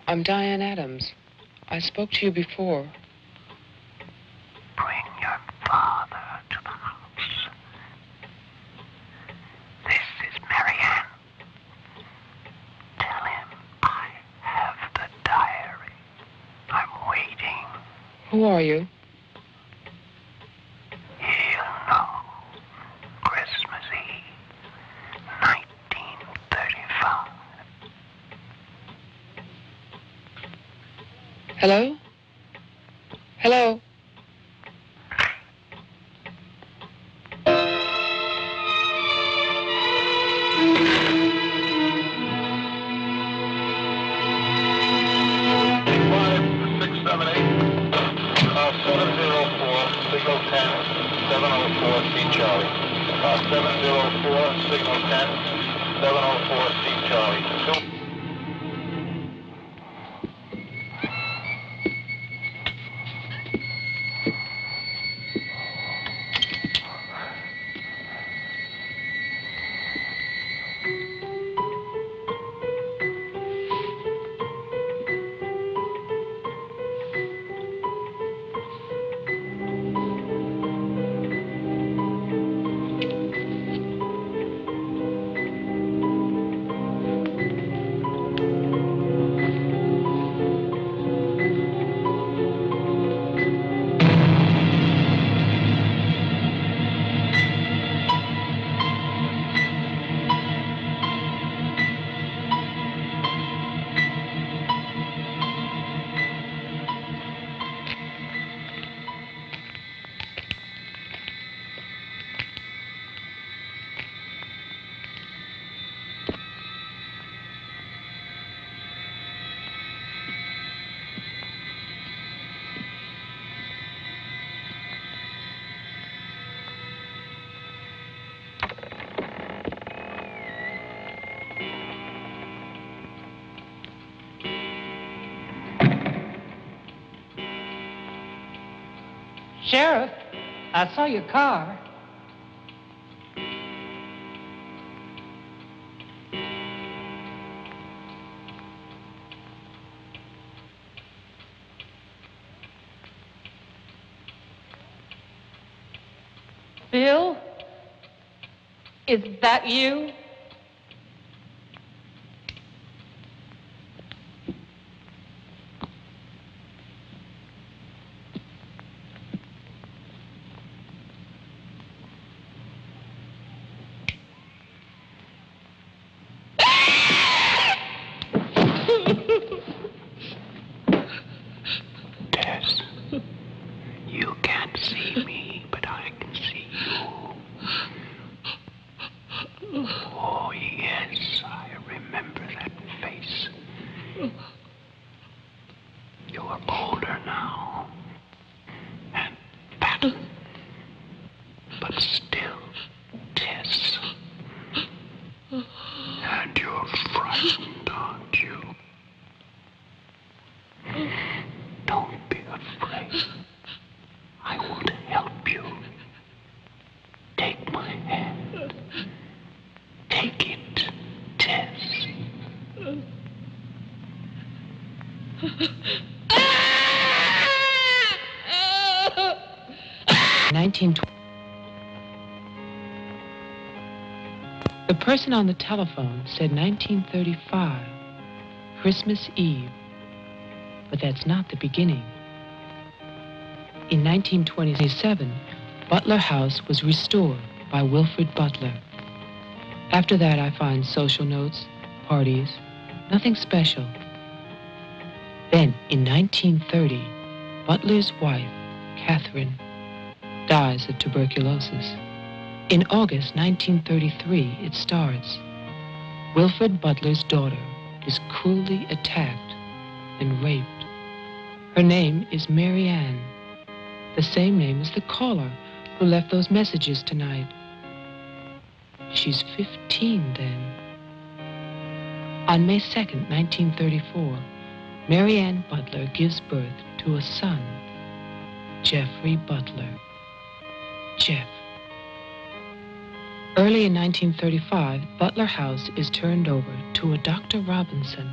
I'm Diane Adams. I spoke to you before. Bring your father to the house. This is Marianne. Tell him I have the diary. I'm waiting. Who are you? He'll know. Christmas Eve, 1935. Hello? Hello? Charlie. 704, signal 10, 704, Steve Charlie. Sheriff, I saw your car. Bill? Is that you? Tess, you can't see me, but I can see you. Oh, yes, I remember that face. You're older now. And fat. But still, Tess. And you're frightened, aren't you? Don't be afraid. I want to help you. Take my hand. Take it, Tess. 1920. The person on the telephone said 1935, Christmas Eve. But that's not the beginning. In 1927, Butler House was restored by Wilfred Butler. After that, I find social notes, parties, nothing special. Then, in 1930, Butler's wife, Catherine, dies of tuberculosis. In August 1933, it starts. Wilfred Butler's daughter is cruelly attacked and raped. Her name is Mary Ann, the same name as the caller who left those messages tonight. She's 15 then. On May 2nd, 1934, Mary Ann Butler gives birth to a son, Jeffrey Butler. Jeff. Early in 1935, Butler House is turned over to a Dr. Robinson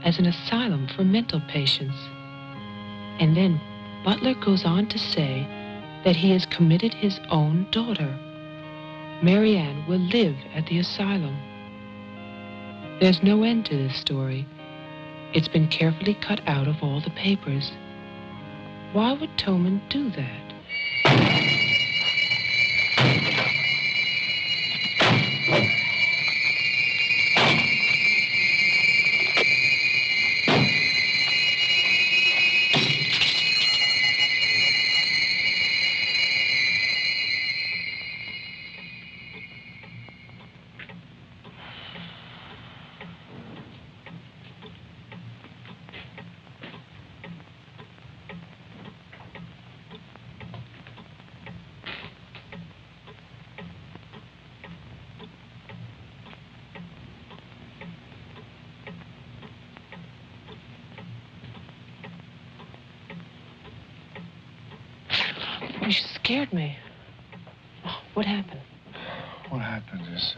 as an asylum for mental patients. And then Butler goes on to say that he has committed his own daughter. Mary Ann will live at the asylum. There's no end to this story. It's been carefully cut out of all the papers. Why would Toman do that? You scared me. Oh, what happened? What happened is,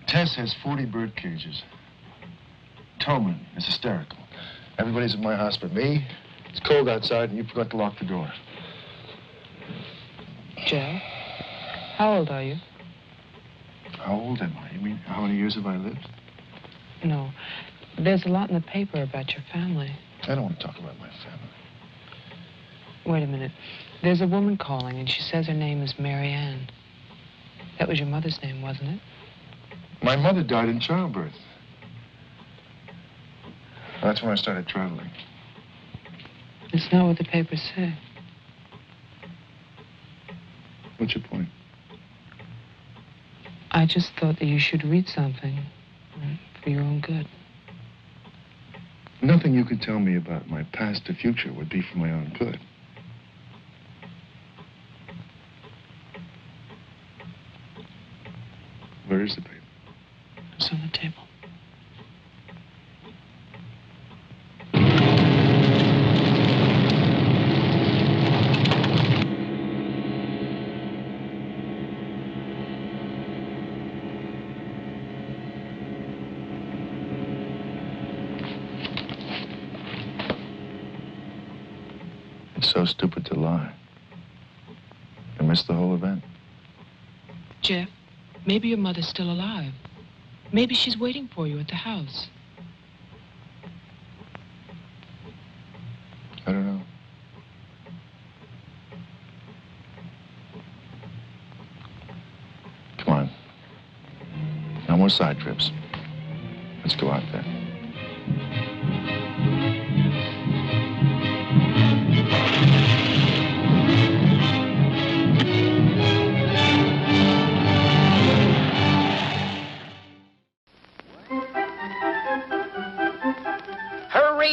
Tess has 40 bird cages. Toman is hysterical. Everybody's at my house but me. It's cold outside and you forgot to lock the door. Joe, how old are you? How old am I? You mean, how many years have I lived? No. There's a lot in the paper about your family. I don't want to talk about my family. Wait a minute. There's a woman calling, and she says her name is Mary Ann. That was your mother's name, wasn't it? My mother died in childbirth. That's when I started traveling. It's not what the papers say. What's your point? I just thought that you should read something for your own good. Nothing you could tell me about my past or future would be for my own good. Where is the paper? It's on the table. so stupid to lie. You missed the whole event. Jeff, maybe your mother's still alive. Maybe she's waiting for you at the house. I don't know. Come on. No more side trips. Let's go out there.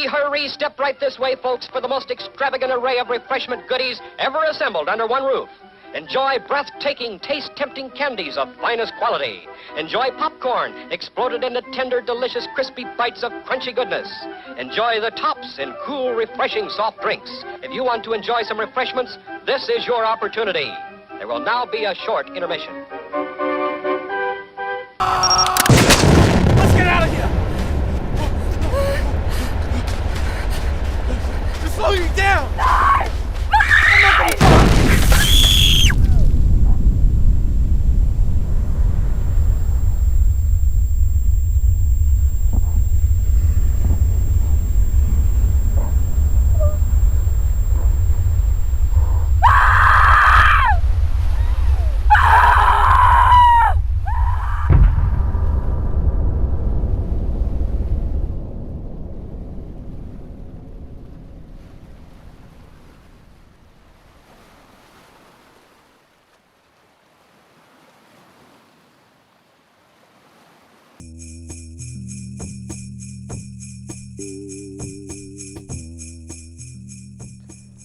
Hurry, step right this way, folks, for the most extravagant array of refreshment goodies ever assembled under one roof. Enjoy breathtaking, taste-tempting candies of finest quality. Enjoy popcorn, exploded into tender, delicious, crispy bites of crunchy goodness. Enjoy the tops in cool, refreshing soft drinks. If you want to enjoy some refreshments, this is your opportunity. There will now be a short intermission. Let's get out of here! Just slow you down!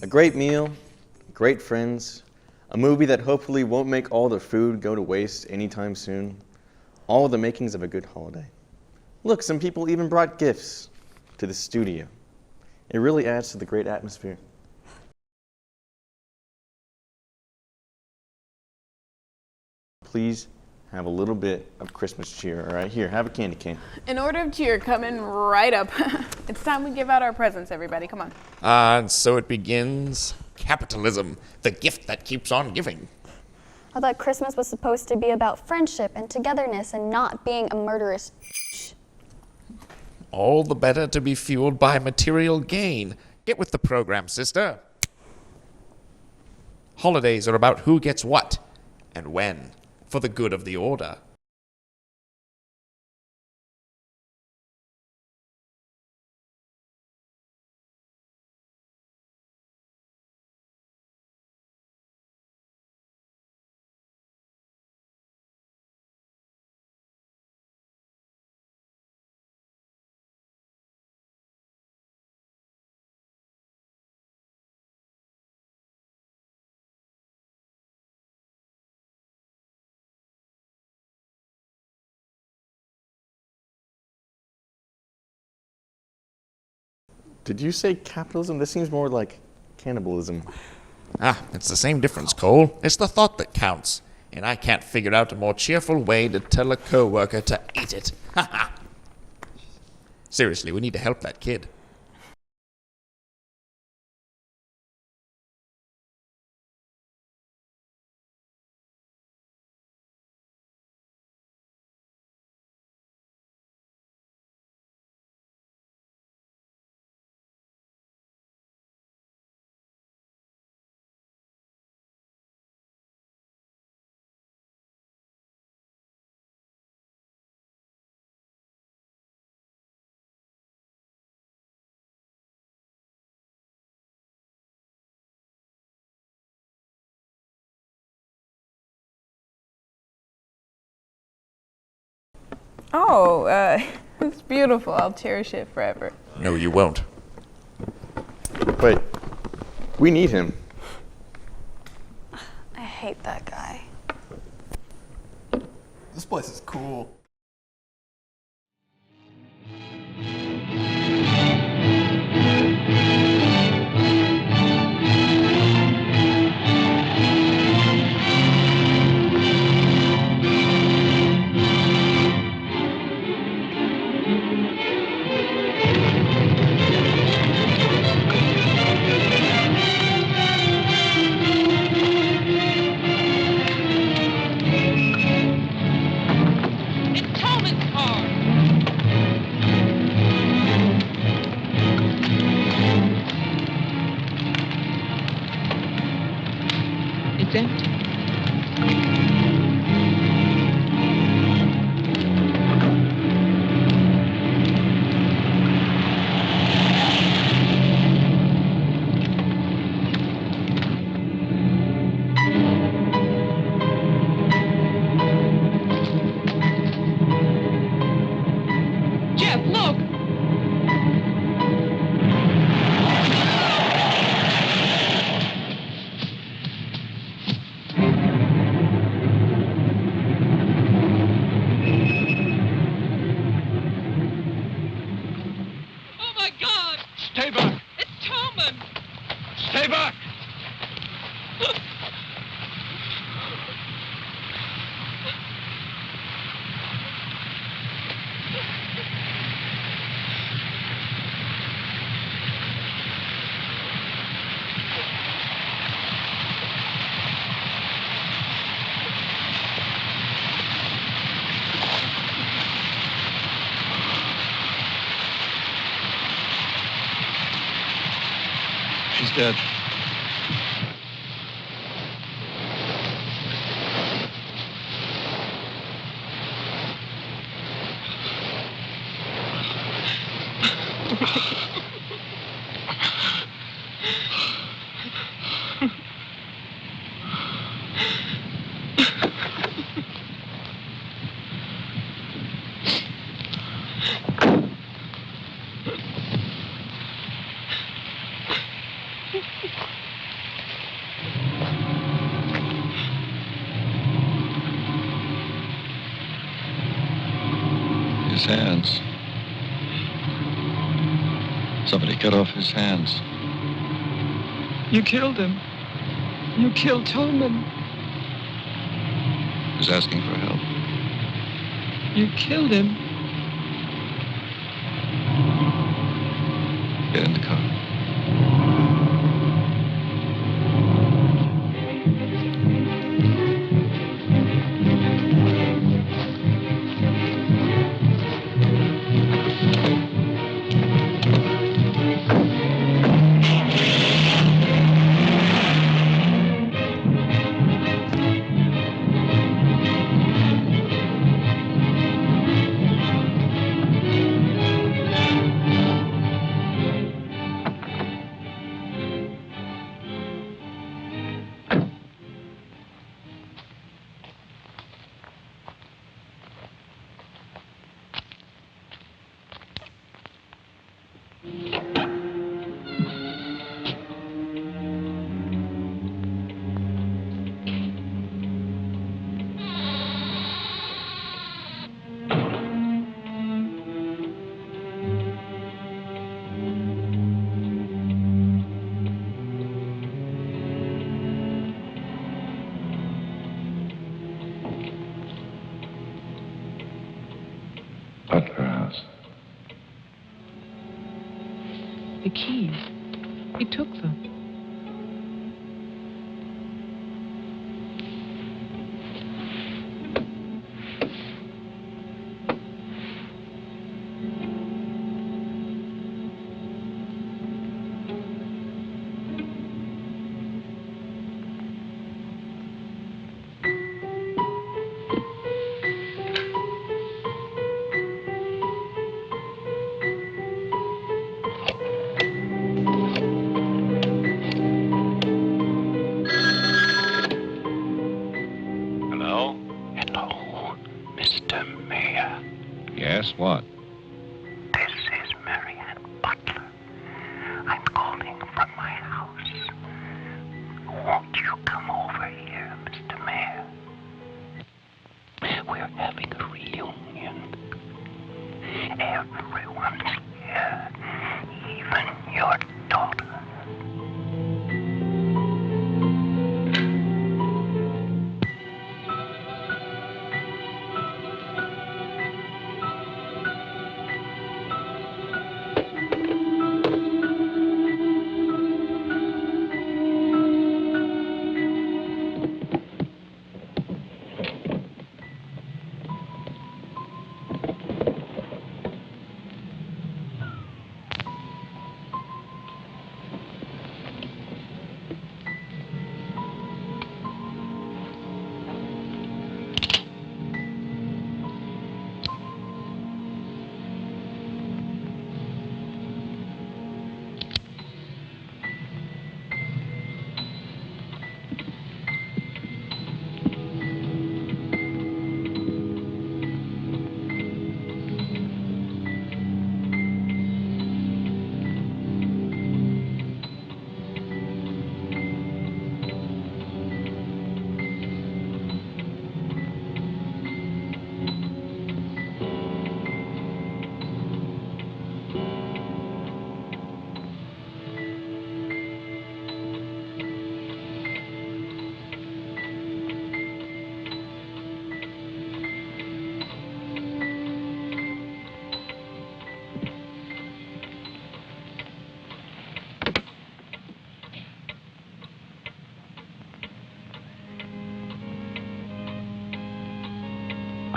A great meal, great friends, a movie that hopefully won't make all the food go to waste anytime soon. All the makings of a good holiday. Look, some people even brought gifts to the studio. It really adds to the great atmosphere. Please have a little bit of Christmas cheer, all right? Here, have a candy cane. An order of cheer coming right up. It's time we give out our presents, everybody. Come on. And so it begins. Capitalism, the gift that keeps on giving. I thought Christmas was supposed to be about friendship and togetherness and not being a murderous. All the better to be fueled by material gain. Get with the program, sister. Holidays are about who gets what and when, for the good of the order. Did you say capitalism? This seems more like cannibalism. Ah, it's the same difference, Cole. It's the thought that counts. And I can't figure out a more cheerful way to tell a co-worker to eat it. Ha ha! Seriously, we need to help that kid. Oh, it's beautiful. I'll cherish it forever. No, you won't. Wait, we need him. I hate that guy. This place is cool. empty. Jeff, look! Oh my God! Stay back! It's Tolman! Stay back! She's dead. His hands. Somebody cut off his hands. You killed him. You killed Tolman. He's asking for help. You killed him. Get in the car. Butler House. The keys. He took them.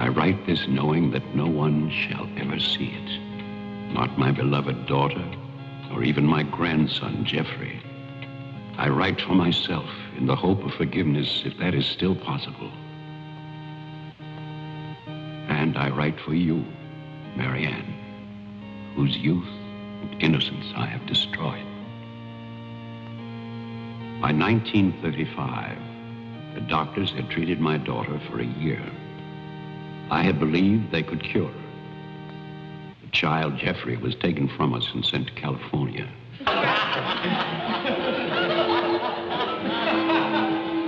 I write this knowing that no one shall ever see it. Not my beloved daughter, or even my grandson, Jeffrey. I write for myself in the hope of forgiveness, if that is still possible. And I write for you, Marianne, whose youth and innocence I have destroyed. By 1935, the doctors had treated my daughter for a year. I had believed they could cure her. The child, Jeffrey, was taken from us and sent to California.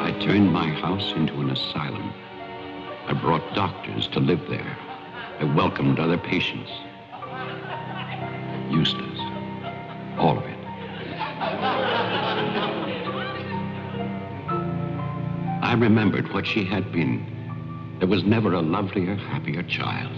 I turned my house into an asylum. I brought doctors to live there. I welcomed other patients. Eustace, all of it. I remembered what she had been. There was never a lovelier, happier child.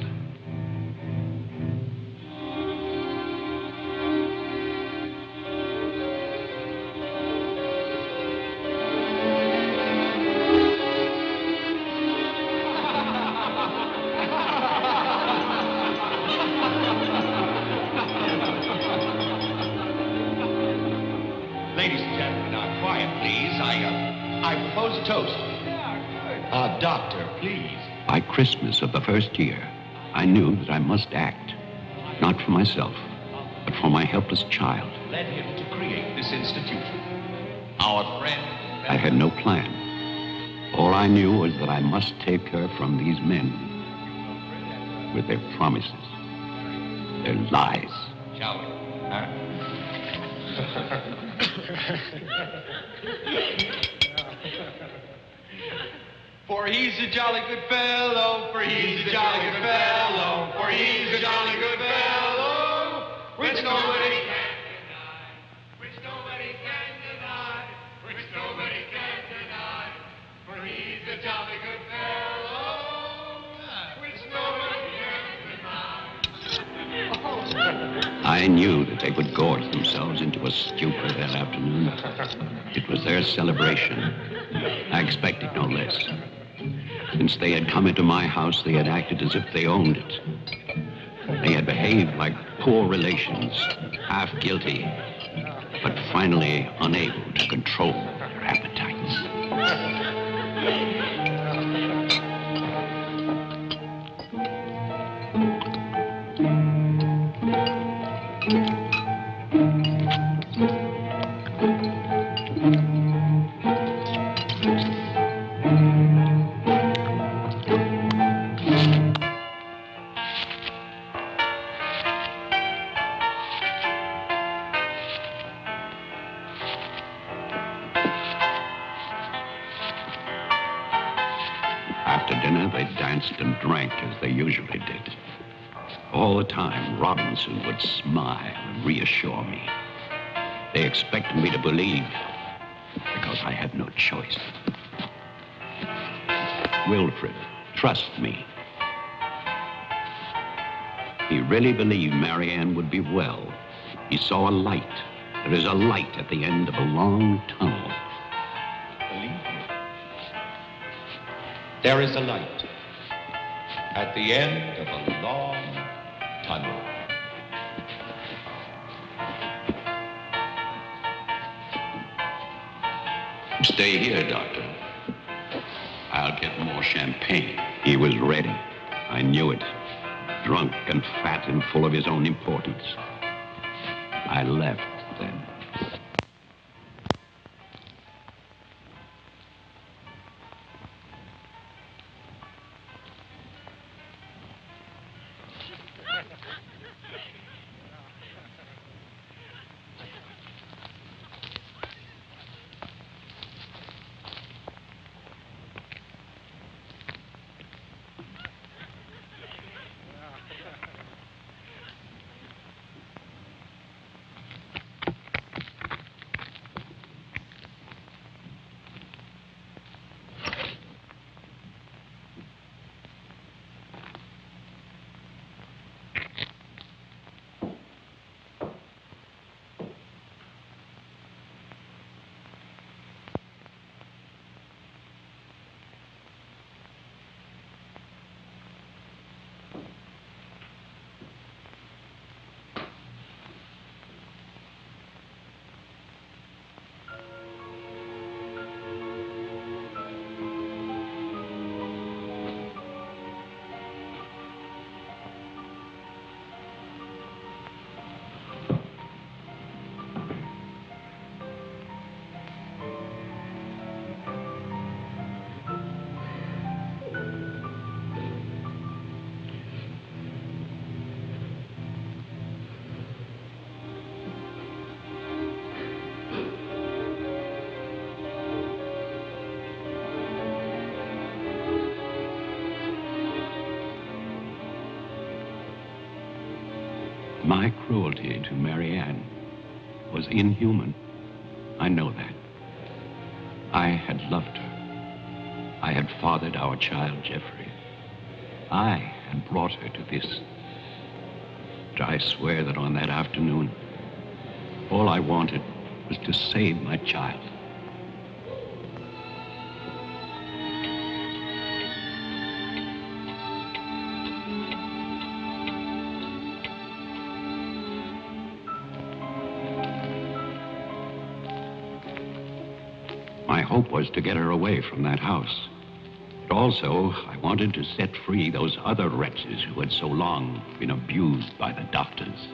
Ladies and gentlemen, now quiet, please. I propose a toast. Doctor, please. By Christmas of the first year, I knew that I must act, not for myself, but for my helpless child. Led him to create this institution. Our friend. I had no plan. All I knew was that I must take her from these men with their promises, their lies. Shall we? For he's a jolly good fellow, for he's a jolly good fellow, for he's a jolly good fellow, which nobody can deny, which nobody can deny, which nobody can deny, for he's a jolly good fellow, which nobody can deny. I knew that they would gorge themselves into a stupor that afternoon. It was their celebration. I expected no less. Since they had come into my house, they had acted as if they owned it. They had behaved like poor relations, half guilty, but finally unable to control their appetites. After dinner, they danced and drank as they usually did. All the time, Robinson would smile and reassure me. They expected me to believe, because I had no choice. Wilfred, trust me. He really believed Marianne would be well. He saw a light. There is a light at the end of a long tunnel. Believe me. There is a light at the end of a long tunnel. Stay here, Doctor. I'll get more champagne. He was ready. I knew it. Drunk and fat and full of his own importance. I left then. My cruelty to Mary Ann was inhuman. I know that. I had loved her. I had fathered our child, Jeffrey. I had brought her to this. But I swear that on that afternoon, all I wanted was to save my child. My hope was to get her away from that house. But also, I wanted to set free those other wretches who had so long been abused by the doctors.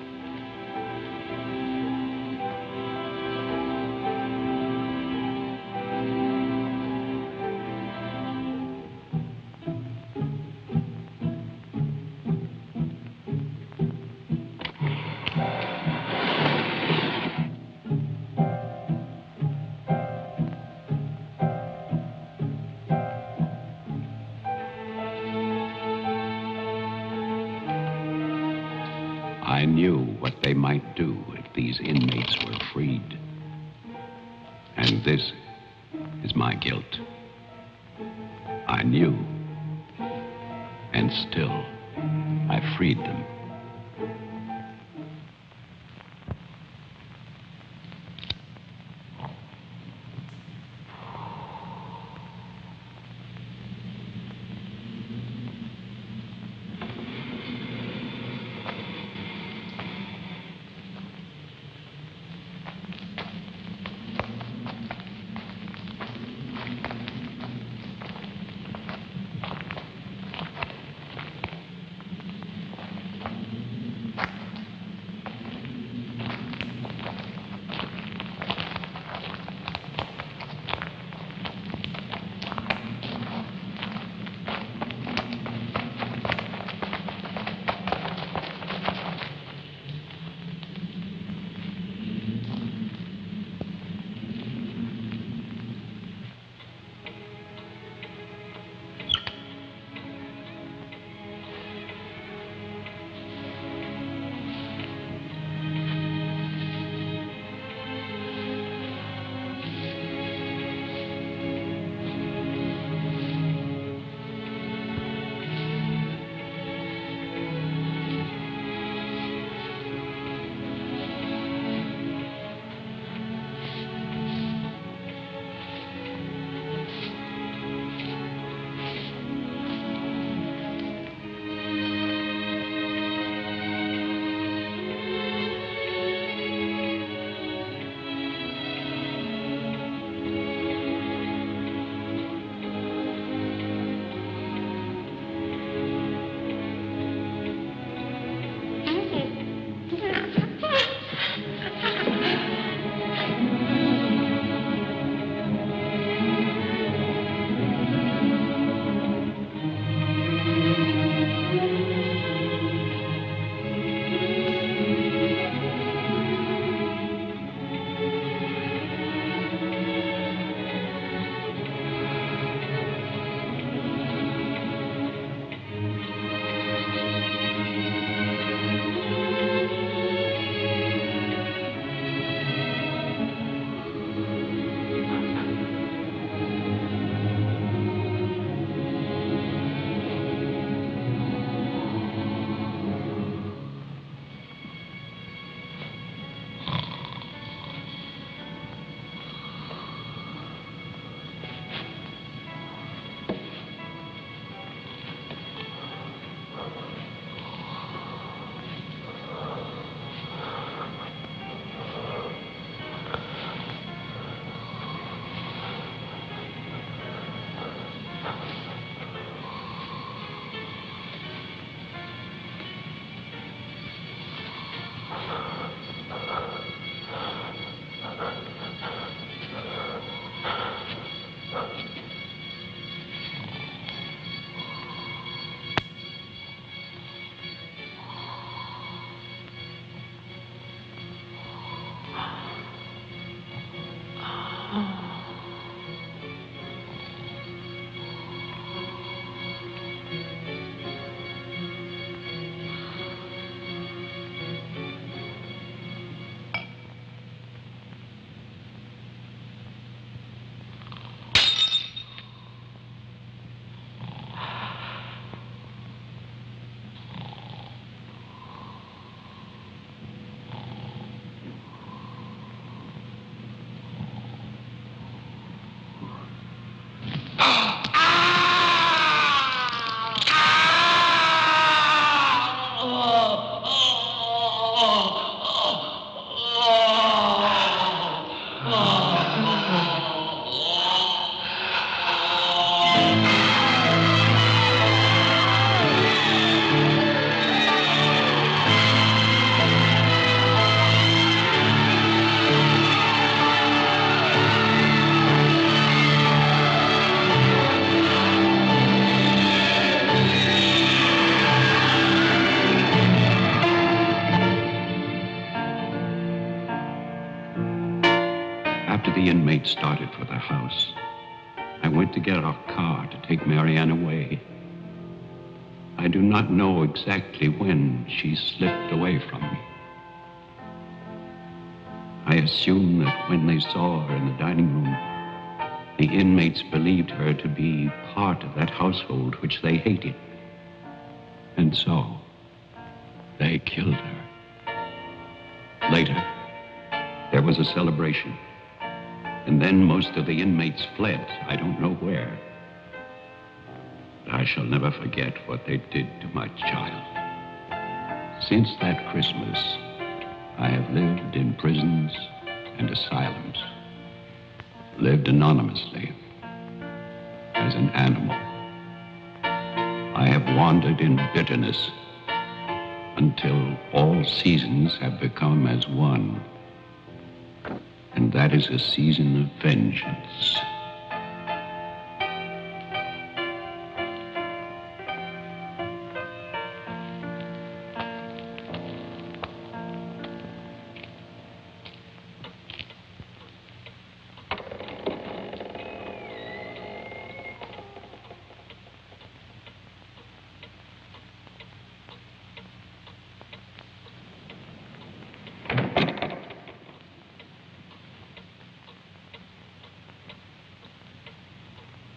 I knew what they might do if these inmates were freed. And this is my guilt. I knew, and still, I freed them. After the inmates started for the house, I went to get our car to take Marianne away. I do not know exactly when she slipped away from me. I assume that when they saw her in the dining room, the inmates believed her to be part of that household which they hated. And so, they killed her. Later, there was a celebration. And then most of the inmates fled. I don't know where. But I shall never forget what they did to my child. Since that Christmas, I have lived in prisons and asylums. Lived anonymously, as an animal. I have wandered in bitterness until all seasons have become as one. And that is a season of vengeance.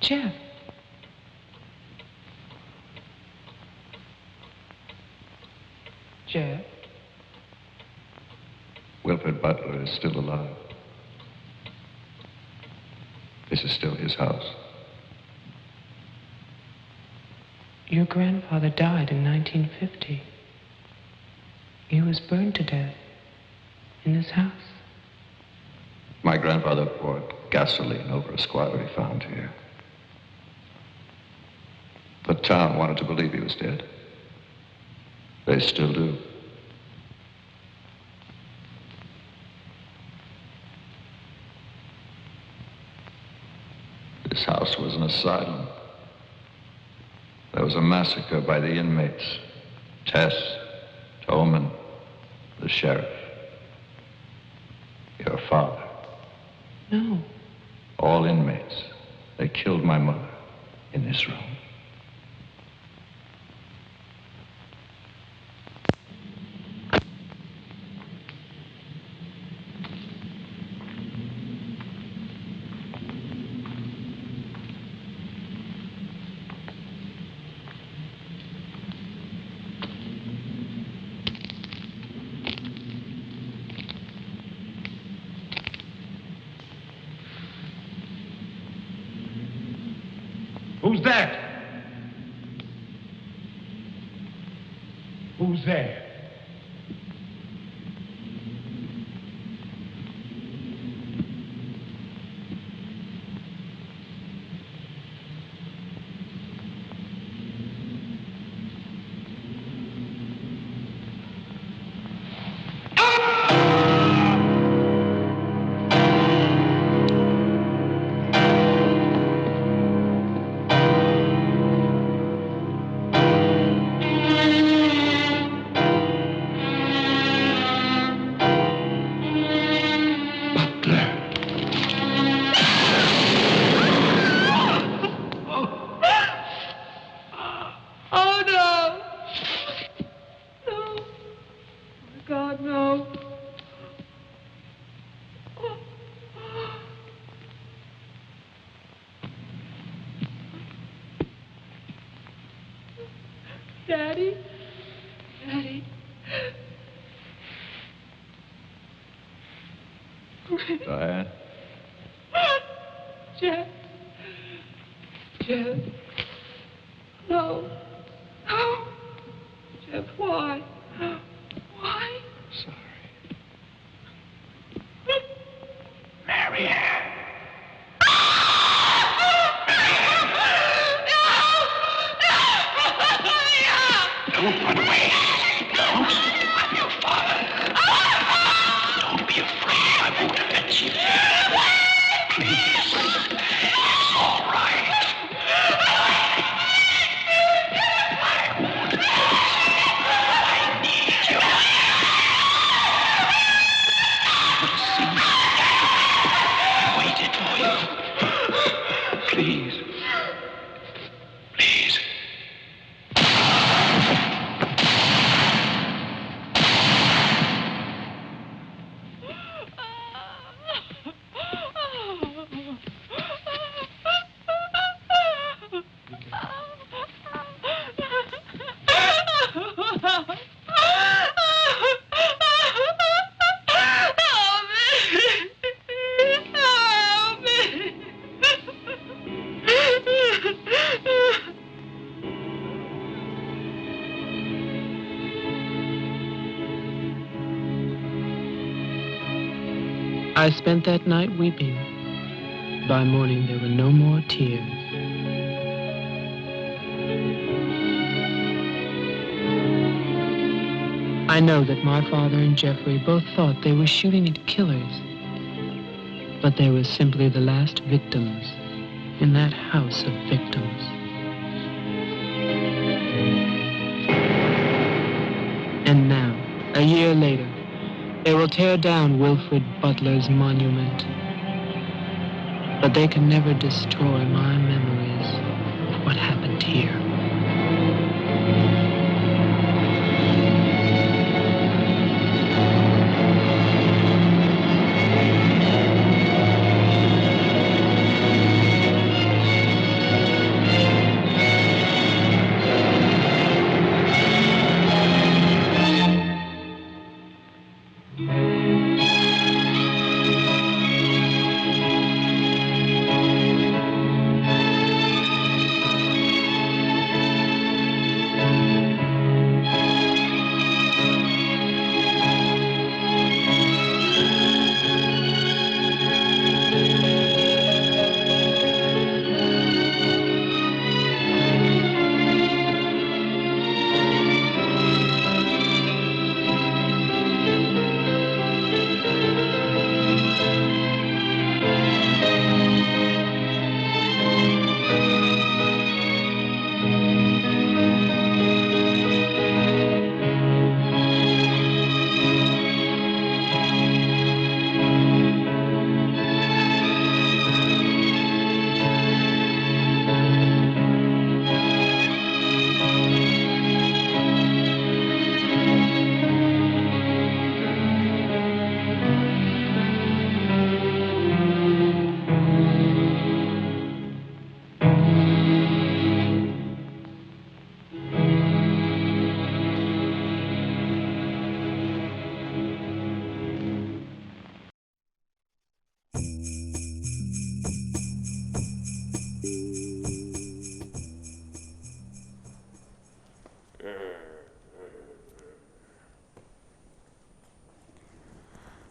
Jeff. Jeff. Wilfred Butler is still alive. This is still his house. Your grandfather died in 1950. He was burned to death in this house. My grandfather poured gasoline over a squatter he found here. The town wanted to believe he was dead. They still do. This house was an asylum. There was a massacre by the inmates. Tess, Tolman, the sheriff. Your father. No. All inmates. They killed my mother in this room. Who's that? Who's there? Daddy? Daddy? Diane? Jeff? Jeff? No. No. Jeff, why? Why? Sorry. Marianne. Don't run away. Don't. I'm your father. Don't be afraid. I won't hurt you. Please. It's all right. I won't hurt you. I I spent that night weeping. By morning, there were no more tears. I know that my father and Jeffrey both thought they were shooting at killers, but they were simply the last victims in that house of victims. And now, a year later, they will tear down Wilfred Butler's monument. But they can never destroy my memories of what happened here.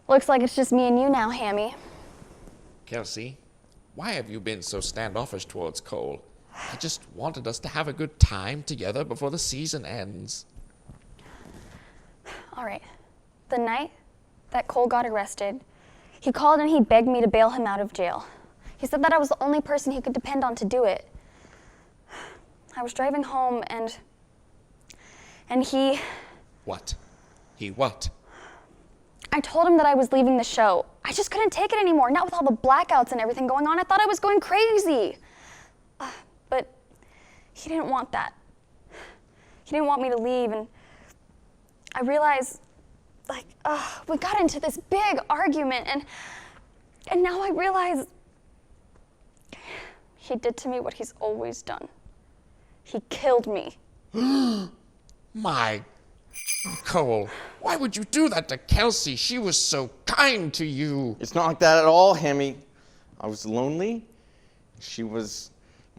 Looks like it's just me and you now, Hammy. Kelsey, why have you been so standoffish towards Cole? I just wanted us to have a good time together before the season ends. All right. The night that Cole got arrested, he called and he begged me to bail him out of jail. He said that I was the only person he could depend on to do it. I was driving home and he... What? He what? I told him that I was leaving the show. I just couldn't take it anymore, not with all the blackouts and everything going on. I thought I was going crazy. But he didn't want that. He didn't want me to leave, and I realized, we got into this big argument, and now I realize he did to me what he's always done. He killed me. My Cole, why would you do that to Kelsey? She was so kind to you. It's not like that at all, Hammy. I was lonely. She was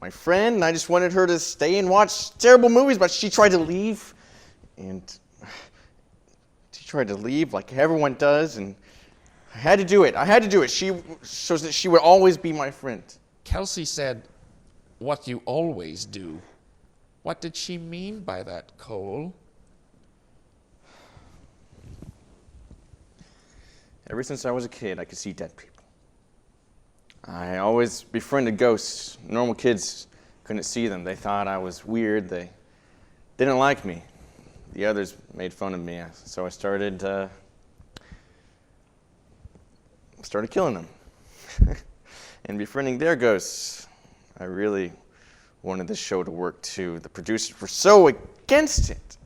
my friend, and I just wanted her to stay and watch terrible movies, but she tried to leave. And she tried to leave like everyone does, and I had to do it. So that she would always be my friend. Kelsey said, what you always do. What did she mean by that, Cole? Ever since I was a kid, I could see dead people. I always befriended ghosts. Normal kids couldn't see them. They thought I was weird. They didn't like me. The others made fun of me, so I started killing them and befriending their ghosts. I really wanted this show to work too. The producers were so against it.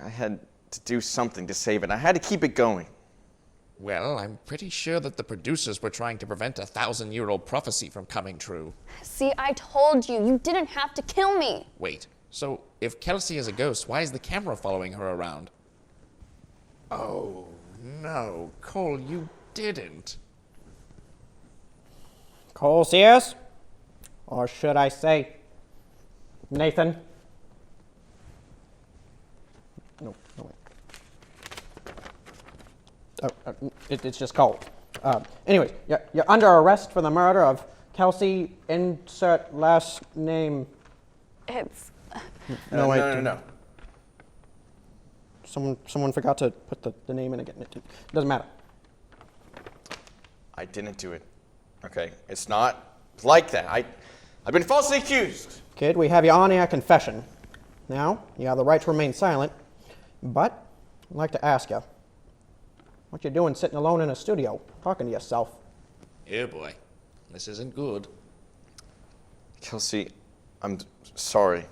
I had to do something to save it. I had to keep it going. Well, I'm pretty sure that the producers were trying to prevent a 1,000-year-old prophecy from coming true. See, I told you, you didn't have to kill me. Wait, so if Kelsey is a ghost, why is the camera following her around? Oh, no, Cole, you didn't. Cole Sears? Or should I say, Nathan? No, wait. It's just Cole. Anyways, you're under arrest for the murder of Kelsey. Insert last name. It's... No. Someone forgot to put the name in again. It doesn't matter. I didn't do it. Okay, it's not like that. I've been falsely accused. Kid, we have your on-air confession. Now, you have the right to remain silent, but I'd like to ask you, what you doing sitting alone in a studio, talking to yourself? Oh boy, this isn't good. Kelsey, I'm sorry.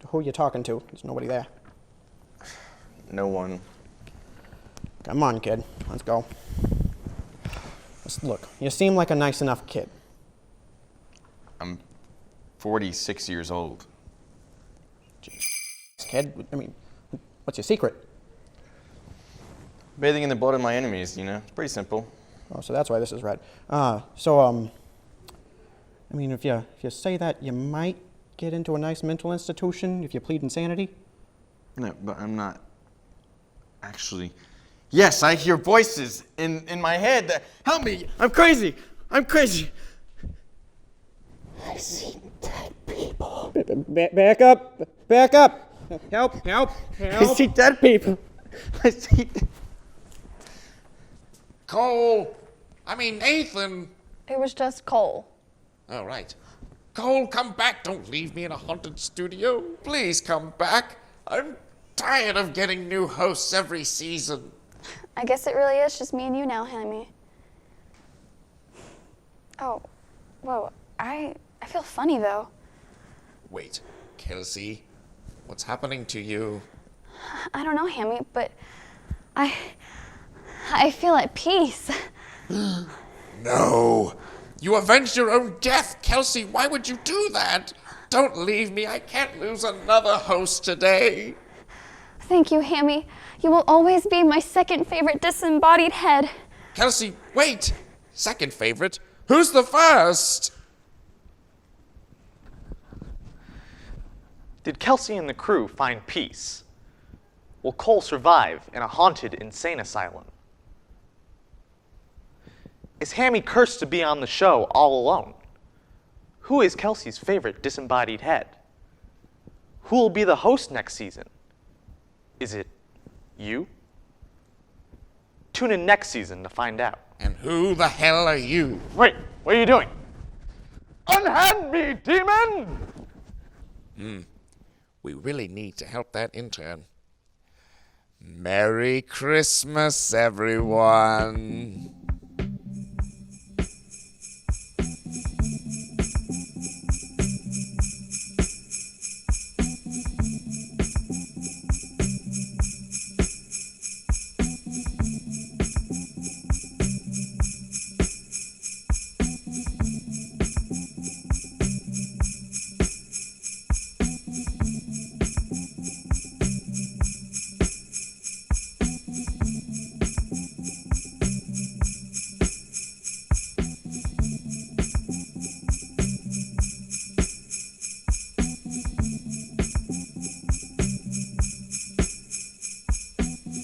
Who you talking to? There's nobody there. No one. Come on, kid. Let's go. Look, you seem like a nice enough kid. I'm 46 years old. Kid, I mean, what's your secret? Bathing in the blood of my enemies, It's pretty simple. Oh, so that's why this is red. I mean, if you say that, you might get into a nice mental institution if you plead insanity. No, but I'm not actually. Yes, I hear voices in my head that help me. I'm crazy. I see dead people. Back up. Help. I see dead people. Cole! I mean, Nathan! It was just Cole. All right. Cole, come back. Don't leave me in a haunted studio. Please come back. I'm tired of getting new hosts every season. I guess it really is just me and you now, Hammy. Oh, whoa. I feel funny, though. Wait, Kelsey, what's happening to you? I don't know, Hammy, but I feel at peace. No. You avenged your own death, Kelsey. Why would you do that? Don't leave me. I can't lose another host today. Thank you, Hammy. You will always be my second favorite disembodied head. Kelsey, wait. Second favorite? Who's the first? Did Kelsey and the crew find peace? Will Cole survive in a haunted insane asylum? Is Hammy cursed to be on the show all alone? Who is Kelsey's favorite disembodied head? Who will be the host next season? Is it you? Tune in next season to find out. And who the hell are you? Wait, what are you doing? Unhand me, demon! We really need to help that intern. Merry Christmas, everyone.